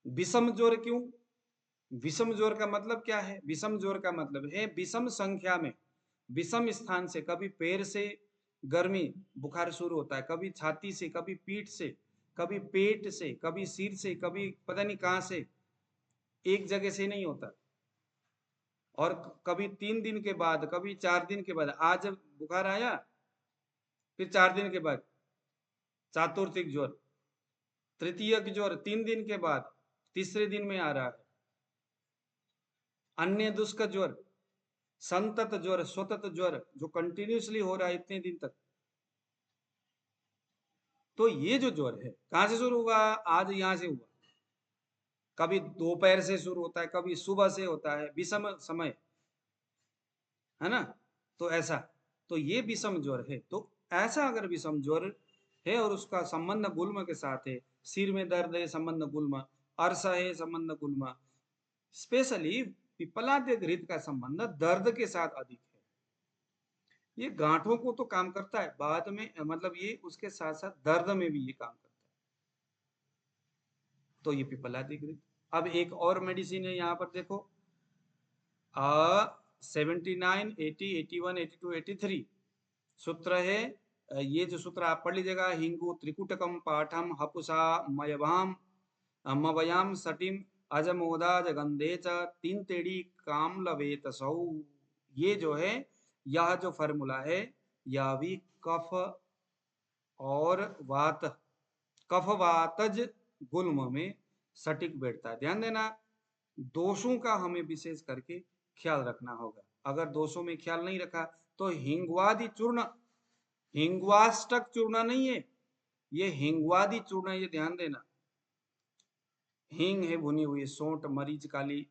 [SPEAKER 1] विषम ज्वर क्यों, विषम ज्वर का मतलब क्या है, विषम ज्वर का मतलब है विषम संख्या में, विषम स्थान से, कभी पैर से गर्मी बुखार शुरू होता है, कभी छाती से, कभी पीठ से, कभी पेट से, कभी सिर से, कभी पता नहीं कहां से, एक जगह से नहीं होता। और कभी 3 दिन के बाद, कभी 4 दिन के बाद, आज बुखार आया फिर 4 दिन के बाद चातुर्थिक ज्वर, तृतीयक ज्वर 3 दिन के बाद, तीसरे दिन में आ रहा है, अन्य दुष्क ज्वर, संतत ज्वर, स्वतत ज्वर जो कंटिन्यूसली हो रहा है इतने दिन तक। तो ये जो ज्वर है कहां से शुरू हुआ, आज यहां से हुआ, कभी दोपहर से शुरू होता है, कभी सुबह से होता है, विषम समय है ना, तो ऐसा, तो ये विषम ज्वर है। तो ऐसा अगर विषम ज्वर है और उसका संबंध गुल्म के साथ है, सिर में दर्द है संबंध गुल्म, अरसा है संबंध गुल्म, स्पेशली पिपलाद्य घृत का संबंध दर्द के साथ अधिक है। ये गांठों को तो काम करता है बाद में, मतलब ये उसके साथ साथ दर्द में भी ये काम करता है, तो ये पिपलादि घृत। अब एक और मेडिसिन है यहाँ पर देखो, 79, 80, 81, 82, 83 सूत्र है। ये जो सूत्र आप पढ़ लीजिएगा, हिंगु त्रिकुटकम पाठम हपुसा मयवाम मवयाम सटिम अजमोदाज गंधे च तीन तेड़ी काम लवेत सौ। ये जो है, यह जो फॉर्मूला है यह भी कफ और वात, कफ वातज गुल्म में सटीक बैठता है। ध्यान देना, दोषों का हमें विशेष करके ख्याल रखना होगा, अगर दोषों में ख्याल नहीं रखा तो हिंगवादी चूर्ण, हिंगवाष्टक चूर्ण नहीं है ये, हिंगवादी चूर्ण, ये ध्यान देना। हींग है भुनी हुई, सौंठ, मरीच काली,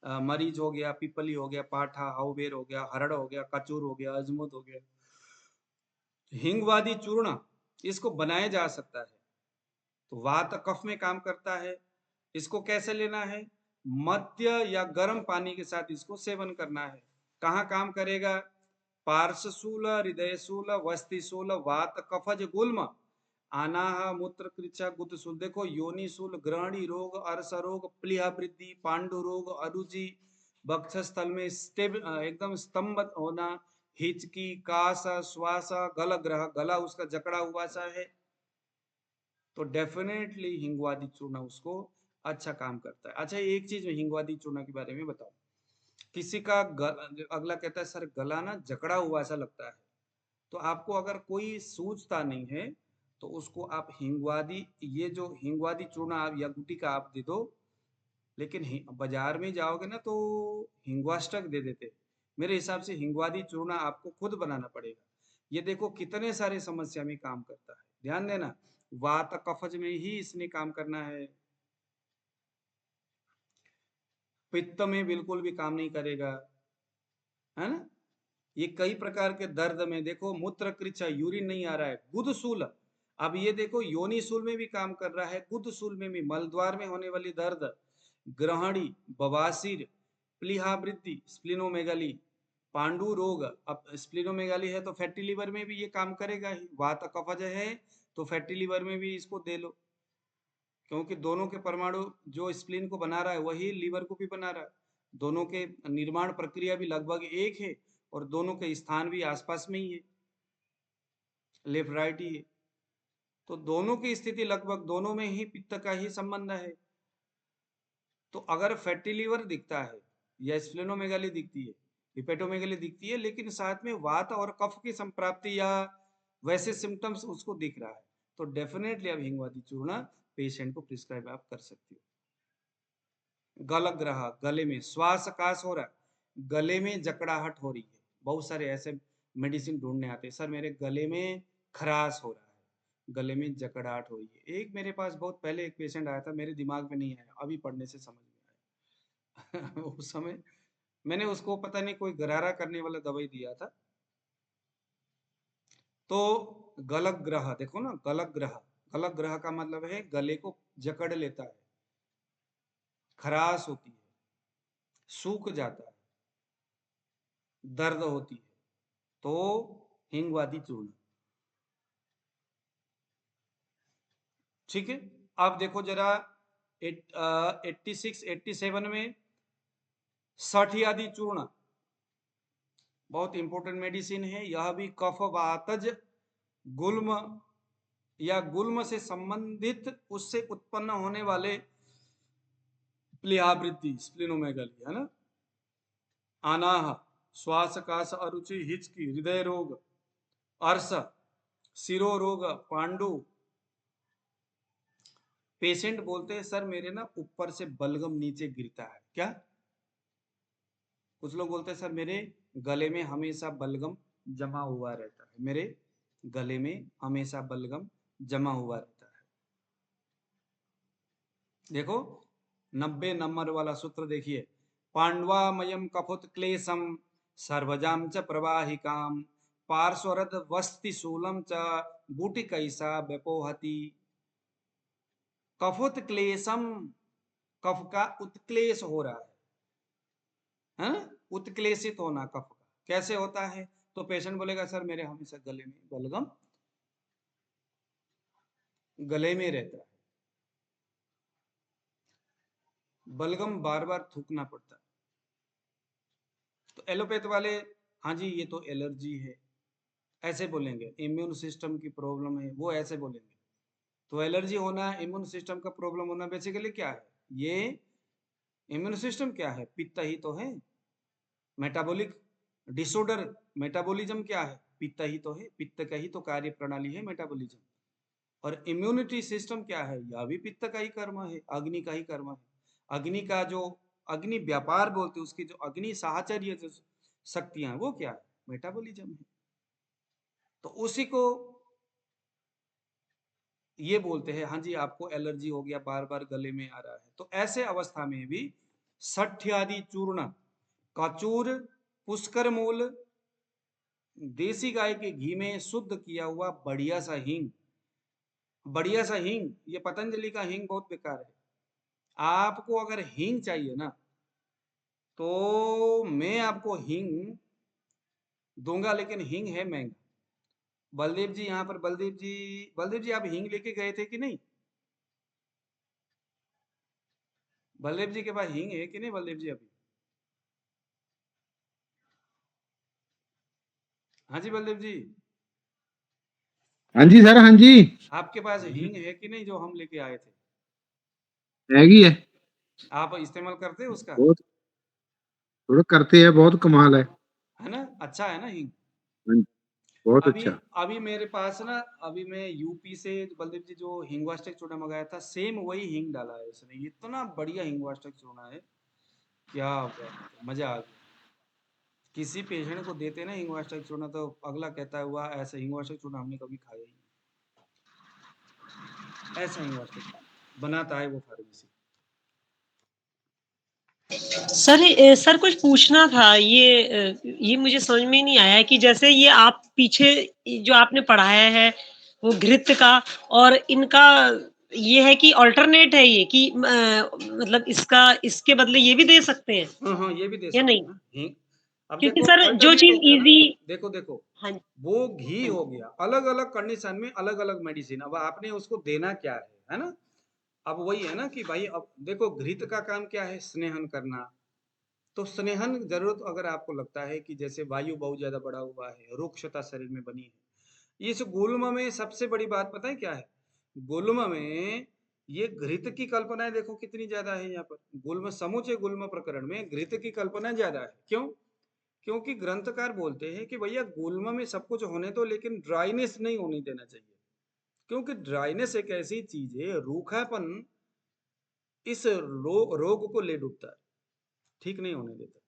[SPEAKER 1] मरीच हो गया, पिपली हो गया, पाठा हाउबेर हो गया, हरड़ हो गया, कचूर हो गया, अजमोद हो गया, हिंगवादी चूर्ण इसको बनाया जा सकता है। तो वात कफ में काम करता है। इसको कैसे लेना है, मध्य या गर्म पानी के साथ इसको सेवन करना है। कहाँ काम करेगा, पार्श्वशूल, हृदयशूल, वस्तिशूल, वात कफज गुल्म, आनाह, मूत्र कृच्छा, गुदशूल, देखो योनिशूल, ग्रहणी रोग, अर्श रोग, प्लीहा वृद्धि, पांडु रोग, अरुचि, वक्षस्थल में एकदम स्तंभ होना, हिचकी, कास, श्वास, गल ग्रह, गला उसका जकड़ा हुआ सा है, तो डेफिनेटली हिंगवादी चूर्ण उसको अच्छा काम करता है। अच्छा एक चीज में हिंगवादी चूर्ण के बारे में बताओ, किसी का अगला कहता है सर गला ना जकड़ा हुआ ऐसा लगता है, तो आपको अगर कोई सूझता नहीं है तो उसको आप हिंगवादी, ये जो हिंगवादी चूर्ण आप या गुटिका आप दे दो। लेकिन बाजार में जाओगे ना तो हिंगवाष्टक दे देते, मेरे हिसाब से हिंगवादी चूर्ण आपको खुद बनाना पड़ेगा। ये देखो कितने सारे समस्या में काम करता है, ध्यान देना, वात कफज में ही इसने काम करना है, पित्त में बिल्कुल भी काम नहीं करेगा, है ना। ये कई प्रकार के दर्द में देखो, मूत्र कृच्छा, यूरिन नहीं आ रहा है, गुदशूल, अब ये देखो योनि शूल में भी काम कर रहा है, गुदशूल में भी, मलद्वार में होने वाली दर्द, ग्रहणी, बवासीर, प्लीहा वृद्धि, स्प्लिनोमेगाली, पांडु रोग। अब स्प्लिनोमेगाली है तो फैटी लिवर में भी ये काम करेगा ही, वात कफज है तो फैटी लिवर में भी इसको दे लो, क्योंकि दोनों के परमाणु जो स्प्लीन को बना रहा है वही लीवर को भी बना रहा है, दोनों के निर्माण प्रक्रिया भी लगभग एक है और दोनों के स्थान भी आसपास में ही है, लेफ्ट राइट ही है, तो दोनों की स्थिति लगभग दोनों में ही पित्त का ही संबंध है। तो अगर फैटी लीवर दिखता है या स्प्लेनोमेगाली दिखती है, हिपेटोमेगाली दिखती है, लेकिन साथ में वात और कफ की संप्राप्ति या वैसे सिम्टम्स उसको दिख रहा है, तो डेफिनेटली अब हिंगवादी चूर्ण पेशेंट को प्रिस्क्राइब आप कर सकते हो। गलग्रह, गले में श्वास काश हो रहा है, गले में जकड़ाहट हो रही है, बहुत सारे ऐसे मेडिसिन ढूंढने आते हैं, सर मेरे गले में खराश हो रहा है, गले में जकड़ाहट हो रही है। एक मेरे पास बहुत पहले एक पेशेंट आया था, मेरे दिमाग में नहीं आया, अभी पढ़ने से समझ में आया उस समय मैंने उसको पता नहीं कोई गरारा करने वाला दवाई दिया था, तो गलग ग्रह देखो ना, गलग ग्रह, गलग ग्रह का मतलब है गले को जकड़ लेता है, खराश होती है, सूख जाता है, दर्द होती है, तो हिंगवादी चूर्ण। ठीक है, अब देखो जरा 86 87 में सठियादी चूर्ण, बहुत इंपॉर्टेंट मेडिसिन है, यह भी कफ वातज गुल्म या गुल्म से संबंधित उससे उत्पन्न होने वाले प्लीहावृत्ति, स्प्लिनोमेगाली है ना, अनाह, श्वास काश अरुचि हिचकी, हृदय रोग, अर्श, सिरो रोग, पांडु। पेशेंट बोलते हैं सर मेरे ना ऊपर से बलगम नीचे गिरता है, क्या? कुछ लोग बोलते हैं सर मेरे गले में हमेशा बलगम जमा हुआ रहता है, मेरे गले में हमेशा बलगम जमा हुआ रहता है। देखो 90 नंबर वाला सूत्र देखिए, पांडवामयम कफुत क्लेशम सर्वजाम च प्रवाहिकाम पार्श्वरद वस्ति शूलम च गुटि कैसा व्यपोहति। कफुत क्लेशम, कफ का उत्क्लेश हो रहा है, उत्क्लेशित होना कफ का कैसे होता है, तो पेशेंट बोलेगा सर मेरे हमेशा गले में बलगम गले में रहता है, बलगम बार बार थूकना पड़ता है। तो एलोपैथ वाले हाँ जी ये तो एलर्जी है ऐसे बोलेंगे, इम्यून सिस्टम की प्रॉब्लम है वो ऐसे बोलेंगे। तो एलर्जी होना, इम्यून सिस्टम का प्रॉब्लम होना बेसिकली क्या है, ये इम्यून सिस्टम क्या है, पित्त ही तो है। मेटाबॉलिक डिसऑर्डर, मेटाबॉलिज्म क्या है, पित्त ही तो है, पित्त का ही तो कार्य प्रणाली है मेटाबॉलिज्म। और इम्यूनिटी सिस्टम क्या है, यह भी पित्त का ही कर्म है, अग्नि का ही कर्म है। अग्नि का जो अग्नि व्यापार बोलते हैं, उसकी जो अग्नि साहचर्य जो शक्तियां वो क्या है, मेटाबॉलिज्म है। तो उसी को ये बोलते हैं हाँ जी आपको एलर्जी हो गया, बार बार गले में आ रहा है, तो ऐसे अवस्था में भी सठ्यादि चूर्ण, कचूर, पुष्कर मूल, देसी गाय के घी में शुद्ध किया हुआ बढ़िया सा हींग, बढ़िया सा हींग, ये पतंजलि का हींग बहुत बेकार है। आपको अगर हींग चाहिए ना तो मैं आपको हींग दूंगा, लेकिन हींग है महंगा। बलदेव जी यहाँ पर, बलदेव जी आप हींग लेके गए थे कि नहीं? बलदेव जी के पास हींग है कि नहीं बलदेव जी अभी? हाँ जी बलदेव जी,
[SPEAKER 4] हाँ जी सर, हाँ जी
[SPEAKER 1] आपके पास हींग है कि नहीं जो हम लेके आए थे?
[SPEAKER 4] हैगी है।
[SPEAKER 1] आप इस्तेमाल करते हैं उसका?
[SPEAKER 4] बहुत थोड़ा करते हैं, बहुत कमाल
[SPEAKER 1] है ना, अच्छा है ना हींग?
[SPEAKER 4] हाँ जी, बहुत
[SPEAKER 1] अभी
[SPEAKER 4] अच्छा।
[SPEAKER 1] अभी मेरे पास ना, अभी मैं यूपी से बलदेव जी जो हिंगवास्टेक चूना मंगाया था, सेम वही हींग डाला है उसने, इतना बढ़िया हिंगवास्टेक चूना है, क्या बात है, मजा आ गया। किसी पेशेंट को देते ना हिंगवास्टेक चूना तो अगला कहता है हुआ ऐसा हिंगवास्टेक चूना हमने कभी खाया ही नहीं, ऐसा हिंगवास्टेक बनाता है वो फार्मेसी।
[SPEAKER 3] सर कुछ पूछना था, ये मुझे समझ में ही नहीं आया कि जैसे ये आप पीछे जो आपने पढ़ाया है वो घृत का, और इनका ये है कि अल्टरनेट है ये कि मतलब इसके बदले ये भी दे सकते हैं
[SPEAKER 1] हाँ हाँ, ये भी दे
[SPEAKER 3] या
[SPEAKER 1] सकते
[SPEAKER 3] नहीं?
[SPEAKER 1] हैं ना। अब
[SPEAKER 3] क्योंकि
[SPEAKER 1] देखो
[SPEAKER 3] सर जो
[SPEAKER 1] अल्टरनेट हो
[SPEAKER 3] चीज
[SPEAKER 1] गया ना।
[SPEAKER 3] इजी।
[SPEAKER 1] देखो देखो,
[SPEAKER 3] हाँ जी,
[SPEAKER 1] वो घी
[SPEAKER 3] हाँ
[SPEAKER 1] हो
[SPEAKER 3] जी।
[SPEAKER 1] गया, अलग अलग कंडीशन में अलग अलग मेडिसिन। अब आपने उसको देना क्या है ना। अब वही है ना कि भाई, अब देखो घृत का काम क्या है, स्नेहन करना। तो स्नेहन जरूरत अगर आपको लगता है कि जैसे वायु बहुत ज्यादा बढ़ा हुआ है, रुक्षता शरीर में बनी है, इस गुल्म में सबसे बड़ी बात पता है क्या है? गुल्म में ये घृत की कल्पनाएं देखो कितनी ज्यादा है यहाँ पर। गुल्म, समूचे गुल्म प्रकरण में घृत की कल्पना ज्यादा है। क्यों? क्योंकि ग्रंथकार बोलते हैं कि भैया गुल्म में सब कुछ होने दो, लेकिन ड्राइनेस नहीं होने देना चाहिए। क्योंकि ड्राइनेस एक ऐसी चीज है, रूखापन इस रोग को ले डूबता है, ठीक नहीं होने देता।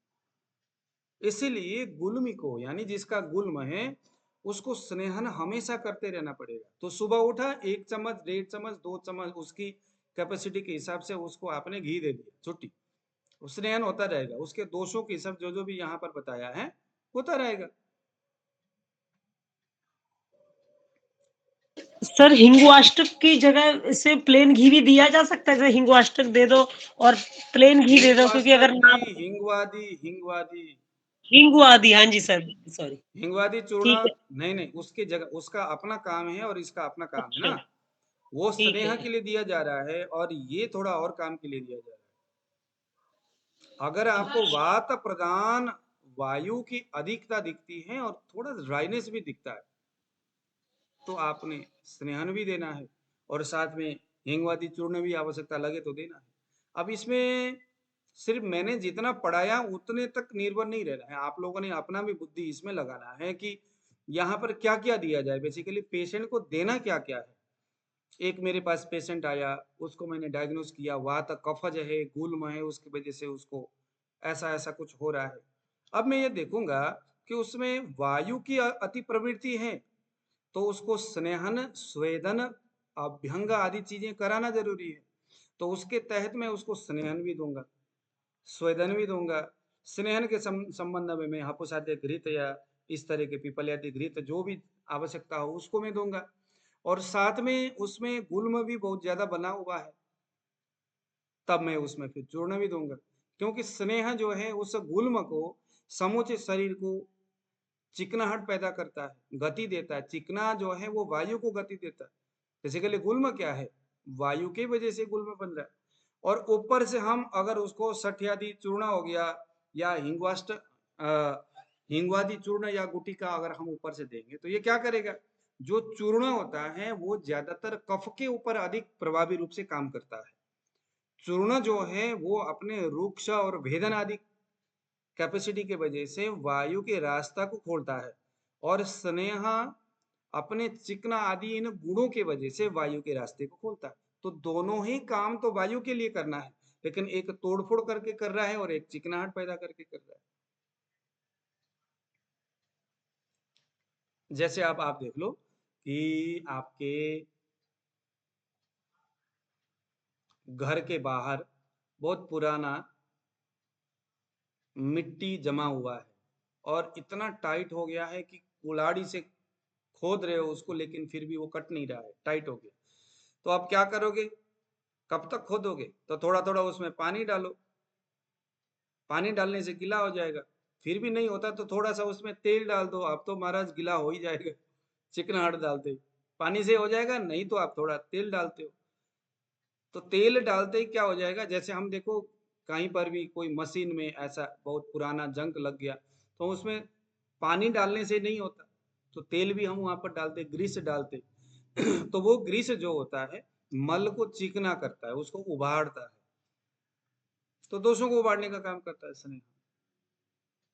[SPEAKER 1] इसीलिए गुल्मी को, यानी जिसका गुल्म है, उसको स्नेहन हमेशा करते रहना पड़ेगा। तो सुबह उठा, 1 चम्मच, 1.5 चम्मच, 2 चम्मच, उसकी कैपेसिटी के हिसाब से उसको आपने घी दे दिया, छुट्टी। स्नेहन होता रहेगा, उसके दोषों के हिसाब जो जो भी यहाँ पर बताया है होता रहेगा।
[SPEAKER 3] सर हिंगुआष्टक की जगह से प्लेन घी भी दिया जा सकता है, जैसे हिंगुआष्टक दे दो और प्लेन घी दे दो, क्योंकि
[SPEAKER 1] हिंगवाष्टक
[SPEAKER 3] अगर ना
[SPEAKER 1] नहीं, हिंगवादी, हिंगवादी।
[SPEAKER 3] हिंगू आदि, हाँ जी सर, सॉरी।
[SPEAKER 1] हिंगवादी चूर्ण।
[SPEAKER 3] ठीक है।
[SPEAKER 1] नहीं नहीं, उसकी जगह उसका अपना काम है और इसका अपना काम है
[SPEAKER 3] अच्छा,
[SPEAKER 1] ना। वो
[SPEAKER 3] ठीक
[SPEAKER 1] स्नेह
[SPEAKER 3] है।
[SPEAKER 1] के लिए दिया जा रहा है और ये थोड़ा और काम के लिए दिया जा रहा है। अगर आपको वात प्रदान वायु की अधिकता दिखती है और थोड़ा ड्राइनेस भी दिखता है, तो आपने स्नेहन भी देना है और साथ में हिंगवादी चूर्ण भी आवश्यकता लगे तो देना है। अब इसमें सिर्फ मैंने जितना पढ़ाया उतने तक निर्भर नहीं रहना है, आप लोगों ने अपना भी बुद्धि इसमें लगाना है कि यहाँ पर क्या क्या दिया जाए, बेसिकली पेशेंट को देना क्या क्या है। एक मेरे पास पेशेंट आया, उसको मैंने डायग्नोस किया, वात कफज है, गुल्म है, उसकी वजह से उसको ऐसा ऐसा कुछ हो रहा है। अब मैं ये देखूंगा कि उसमें वायु की अति प्रवृत्ति है, तो उसको स्नेहन, स्वेदन, अभ्यंग आदि चीजें कराना जरूरी है। तो उसके तहत मैं उसको स्नेहन भी दूंगा, स्वेदन भी दूंगा। स्नेहन के संबंध में मैं हापुसाद्य घृत या इस तरह के पिपल्यादि घृत जो भी आवश्यकता हो उसको मैं दूंगा। और साथ में उसमें गुल्म भी बहुत ज्यादा बना हुआ है, तब मैं उसमें फिर चूर्ण भी दूंगा। क्योंकि स्नेह जो है उस गुल्म को, समूचे शरीर को चिकनाहट पैदा करता है, गति देता है। चिकना जो है वो वायु को गति देता है। बेसिकली गुल्म क्या है, वायु की वजह से गुल्म बन रहा है। और ऊपर से हम अगर उसको सठ्यादि चूर्ण हो गया या हिंगवादी चूर्ण या गुटिका अगर हम ऊपर से देंगे, तो ये क्या करेगा? जो चूर्ण होता है वो ज्यादातर कफ के ऊपर अधिक प्रभावी रूप से काम करता है। चूर्ण जो है वो अपने रुक्ष और भेदन आदि कैपेसिटी के वजह से वायु के रास्ता को खोलता है, और स्नेह अपने चिकना आदि इन गुणों के वजह से वायु के रास्ते को खोलता है। तो दोनों ही काम तो वायु के लिए करना है, लेकिन एक तोड़फोड़ करके कर रहा है और एक चिकनाहट पैदा करके कर रहा है। जैसे आप देख लो कि आपके घर के बाहर बहुत पुराना मिट्टी जमा हुआ है और इतना टाइट हो गया है कि कुल्हाड़ी से खोद रहे हो उसको, लेकिन फिर भी वो कट नहीं रहा है, टाइट हो गया। तो आप क्या करोगे? कब तक खोदोगे? तो थोड़ा थोड़ा उसमें पानी डालो, पानी डालने से गीला हो जाएगा। फिर भी नहीं होता तो थोड़ा सा उसमें तेल डाल दो, अब तो महाराज गीला हो ही जाएगा। चिकनाहट डालते ही पानी से हो जाएगा, नहीं तो आप थोड़ा तेल डालते हो। तो तेल डालते ही क्या हो जाएगा, जैसे हम देखो कहीं पर भी कोई मशीन में ऐसा बहुत पुराना जंग लग गया, तो उसमें पानी डालने से नहीं होता, तो तेल भी हम वहां पर डालते, ग्रीस डालते। तो वो ग्रीस जो होता है मल को चिकना करता है, उसको उबाड़ता है। तो दोषों को उबाड़ने का काम करता है स्नेह।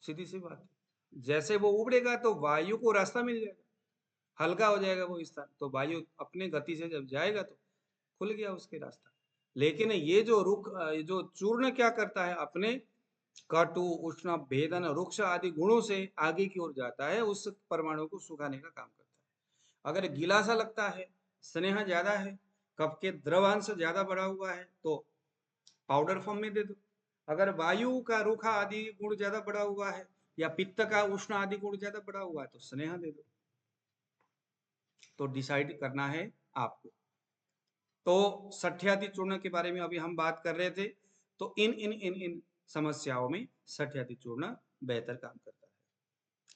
[SPEAKER 1] सीधी सी बात है। जैसे वो उबड़ेगा तो वायु को रास्ता मिल जाएगा, हल्का हो जाएगा वो स्थान, तो वायु अपने गति से जब जाएगा तो खुल गया उसके रास्ता। लेकिन ये जो जो चूर्ण क्या करता है, अपने कटु, उष्ण, भेदन, रुक्ष आदि गुणों से आगे की ओर जाता है, उस परमाणु को सुखाने का काम करता है। अगर गीला सा लगता है, स्नेह ज्यादा है, कफ के द्रवांश ज्यादा बढ़ा हुआ है, तो पाउडर फॉर्म में दे दो। अगर वायु का रुखा आदि गुण ज्यादा बढ़ा हुआ है या पित्त का उष्ण आदि गुण ज्यादा बढ़ा हुआ है तो स्नेह दे दो। तो डिसाइड करना है आपको। तो सठ्यादि चूर्ण के बारे में अभी हम बात कर रहे थे। तो इन समस्याओं में सठ्यादि चूर्ण बेहतर काम करता है।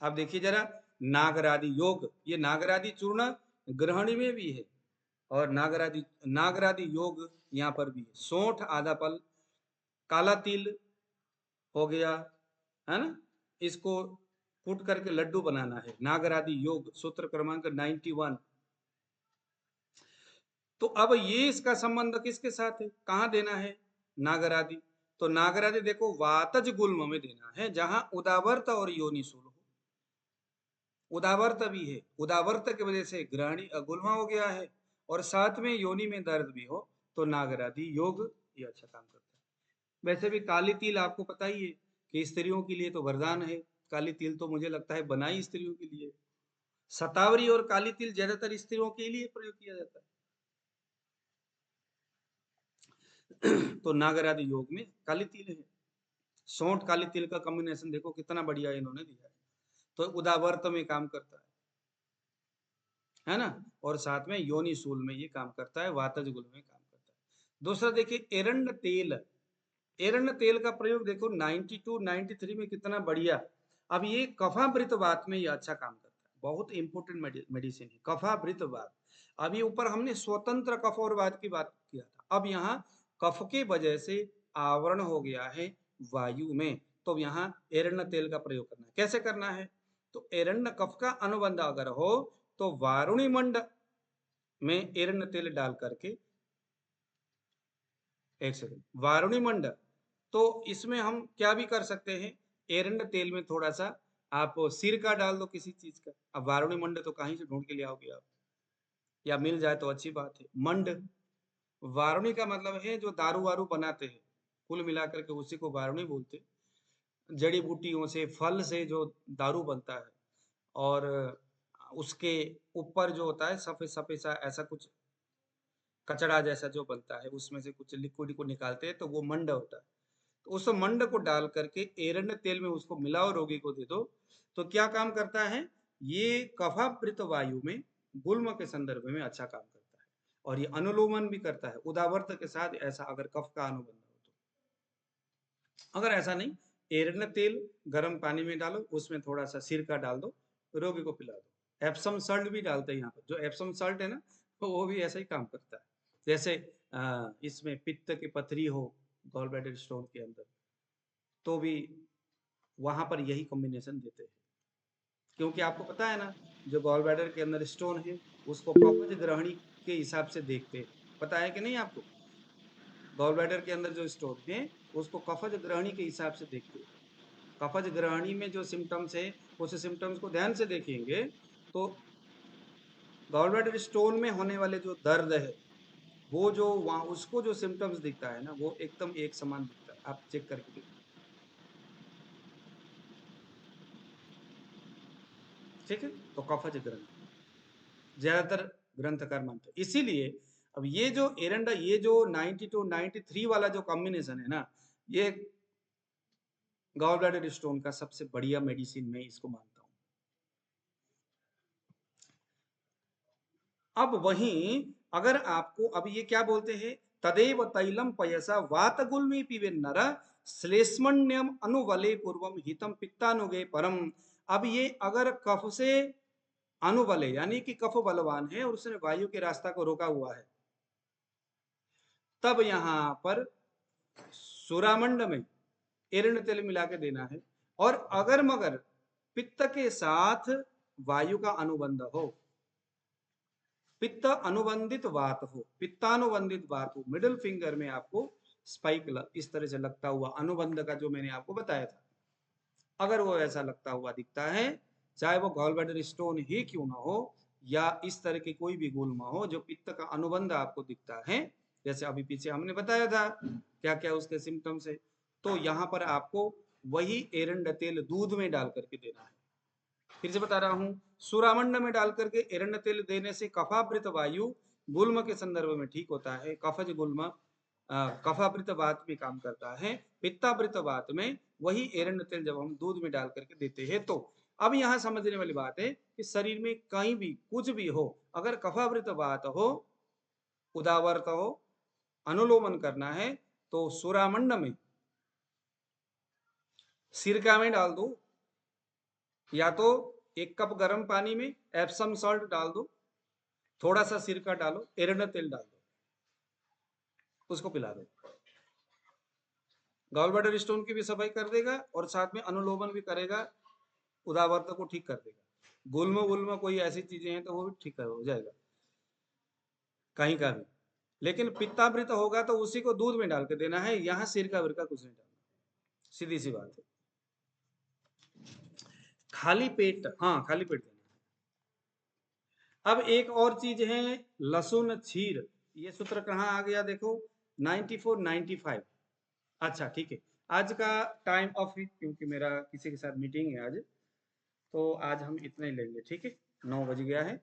[SPEAKER 1] अब देखिए जरा नागरादि योग, ये नागरादि चूर्ण ग्रहणी में भी है और नागरादि योग यहाँ पर भी है। सौंठ आधा पल, काला तिल हो गया, है ना, इसको कूट करके लड्डू बनाना है। नागरादि योग सूत्र क्रमांक 91। तो अब ये इसका संबंध किसके साथ है, कहाँ देना है नागरादि? तो नागरादि देखो वातज गुल्म में देना है, जहां उदावर्त और योनिसूल हो। उदावर्त भी है, उदावर्त की वजह से ग्रहणी गुल्मा हो गया है और साथ में योनि में दर्द भी हो, तो नागरादि योग ये अच्छा काम करता है। वैसे भी काली तिल आपको पता ही है कि स्त्रियों के लिए तो वरदान है। काली तिल तो मुझे लगता है बनाई स्त्रियों के लिए। शतावरी और काली तिल ज्यादातर स्त्रियों के लिए प्रयोग किया जाता है। तो नागरादि योग में काली तिल है। सौंठ काली तिल का कॉम्बिनेशन देखो कितना बढ़िया इन्होंने दिया है। तो उदावर्त में काम करता है ना, और साथ में योनि सूल में ये काम करता है, वातज गुल में काम करता है। दूसरा देखिए एरंड तेल। एरंड तेल का प्रयोग देखो 92 93 में कितना बढ़िया। अब ये कफावृत वात में ये अच्छा काम करता है, बहुत इंपोर्टेंट मेडिसिन है कफावृत वात। अभी ऊपर हमने स्वतंत्र कफ और वात की बात किया था, अब यहाँ कफ के वजह से आवरण हो गया है वायु में, तो यहाँ एरण्य तेल का प्रयोग करना है। कैसे करना है? तो एरण्य कफ का अनुबंध अगर हो तो वारुणी मंड में एरण्य तेल डाल करके, एक सेकंड, वारुणी मंड, तो इसमें हम क्या भी कर सकते हैं, एरंड तेल में थोड़ा सा आप सिरका डाल दो किसी चीज का। अब वारुणी मंड तो कहीं से ढूंढ के ले आओगे आप, या मिल जाए तो अच्छी बात है। मंड, वारुणी का मतलब है जो दारू वारू बनाते हैं, कुल मिलाकर के उसी को वारुणी बोलते हैं। जड़ी बूटियों से, फल से जो दारू बनता है, और उसके ऊपर जो होता है सफेद सफेद सा ऐसा कुछ कचड़ा जैसा जो बनता है, उसमें से कुछ लिक्विड को निकालते हैं, तो वो मंड होता है। तो उस मंड को डाल करके एरंड तेल में उसको मिलाओ, रोगी को दे दो, तो क्या काम करता है, ये कफावृत वायु में गुल्म के संदर्भ में अच्छा काम करता है। और ये अनुलोमन भी करता है उदावर्त के साथ, ऐसा अगर कफ का अनुबंध हो तो। अगर ऐसा नहीं, एरंड तेल गर्म पानी में डालो, उसमें थोड़ा सा सिरका डाल दो, रोगी को पिला दो। एप्सम सल्ट भी डालते हैं यहाँ पर, जो एप्सम सल्ट है ना, तो वो भी ऐसा ही काम करता है। जैसे इसमें पित्त की पथरी हो गॉल ब्लैडर स्टोन के अंदर, तो भी वहां पर यही कॉम्बिनेशन देते हैं। क्योंकि आपको पता है ना, जो गॉल ब्लैडर के अंदर स्टोन है उसको कफज ग्रहणी के हिसाब से देखते हैं, पता है कि नहीं आपको? गॉल ब्लैडर के अंदर जो स्टोन है उसको कफज ग्रहणी के हिसाब से देखते हैं। कफज ग्रहणी में जो सिम्टम्स है, उस सिम्टम्स को ध्यान से देखेंगे तो गॉल ब्लैडर स्टोन में होने वाले जो दर्द है, वो जो वहाँ उसको जो सिम्टम्स दिखता है ना, वो एकदम एक समान दिखता है। आप चेक करके देखिए, ठीक है? तो कफज ग्रंथ ज्यादातर ग्रंथकार मानते हैं। इसीलिए अब ये जो एरंडा, ये जो 92 93 वाला जो कॉम्बिनेशन है ना, ये गॉल ब्लैडर स्टोन का सबसे बढ़िया मेडिसिन मैं इसको मानता हूँ। अब वहीं अगर आपको, अब ये क्या बोलते हैं, तदेव तैलम पयसा वात गुल्मी पीवे नर श्लेष्मण्यम अनुवले पूर्वम हितम पित्तानुगे परम। अब ये अगर कफ से अनुबले यानी कि कफ बलवान है और उसने वायु के रास्ता को रोका हुआ है, तब यहां पर सुरामंड में एरण्य तेल मिला के देना है। और अगर मगर पित्त के साथ वायु का अनुबंध हो, पित्त अनुबंधित वात हो, पित्तानुबंधित वात हो, मिडिल फिंगर में आपको स्पाइक इस तरह से लगता हुआ अनुबंध का जो मैंने आपको बताया था, अगर वो ऐसा लगता हुआ दिखता है, चाहे वो गॉल ब्लैडर स्टोन ही क्यों ना हो या इस तरह की कोई भी गुल्मा हो, जो पित्त का अनुबंध आपको दिखता है, जैसे अभी पीछे हमने बताया था क्या क्या उसके सिम्टम्स है, तो यहाँ पर आपको वही एरंड तेल दूध में डाल करके देना है। फिर से बता रहा हूं, सुरामंड में डाल करके एरंड तेल देने से कफावृत वायु गुल्म के संदर्भ में ठीक होता है, कफज गुल्म कफावृत वात भी काम करता है। पित्तावृत वात में वही एरंड तेल जब हम दूध में डाल करके देते हैं तो अब यहाँ समझने वाली बात है कि शरीर में कहीं भी कुछ भी हो, अगर कफावृत वात हो, उदावर्त हो, अनुलोमन करना है तो सूरामंड में सिरका में डाल दो, या तो 1 कप गर्म पानी में एप्सम सॉल्ट डाल दो, थोड़ा सा सिरका डालो, एरंड तेल डाल दो, उसको पिला दो। गॉल ब्लैडर स्टोन की भी सफाई कर देगा और साथ में अनुलोमन भी करेगा, उदावर्त को ठीक कर देगा। गुल्म कोई ऐसी चीजें हैं तो वो भी ठीक हो जाएगा कहीं का भी। लेकिन पित्तावृत होगा तो उसी को दूध में डाल के देना है, यहाँ सिरका विरका कुछ नहीं डालना, सीधी सी बात है। खाली पेट, हाँ खाली पेट देना है। अब एक और चीज है लहसुन छीर, ये सूत्र कहाँ आ गया देखो 94 95। अच्छा ठीक है, आज का टाइम ऑफ है क्योंकि मेरा किसी के साथ मीटिंग है आज, तो आज हम इतना ही लेंगे, ठीक है 9 बज गया है।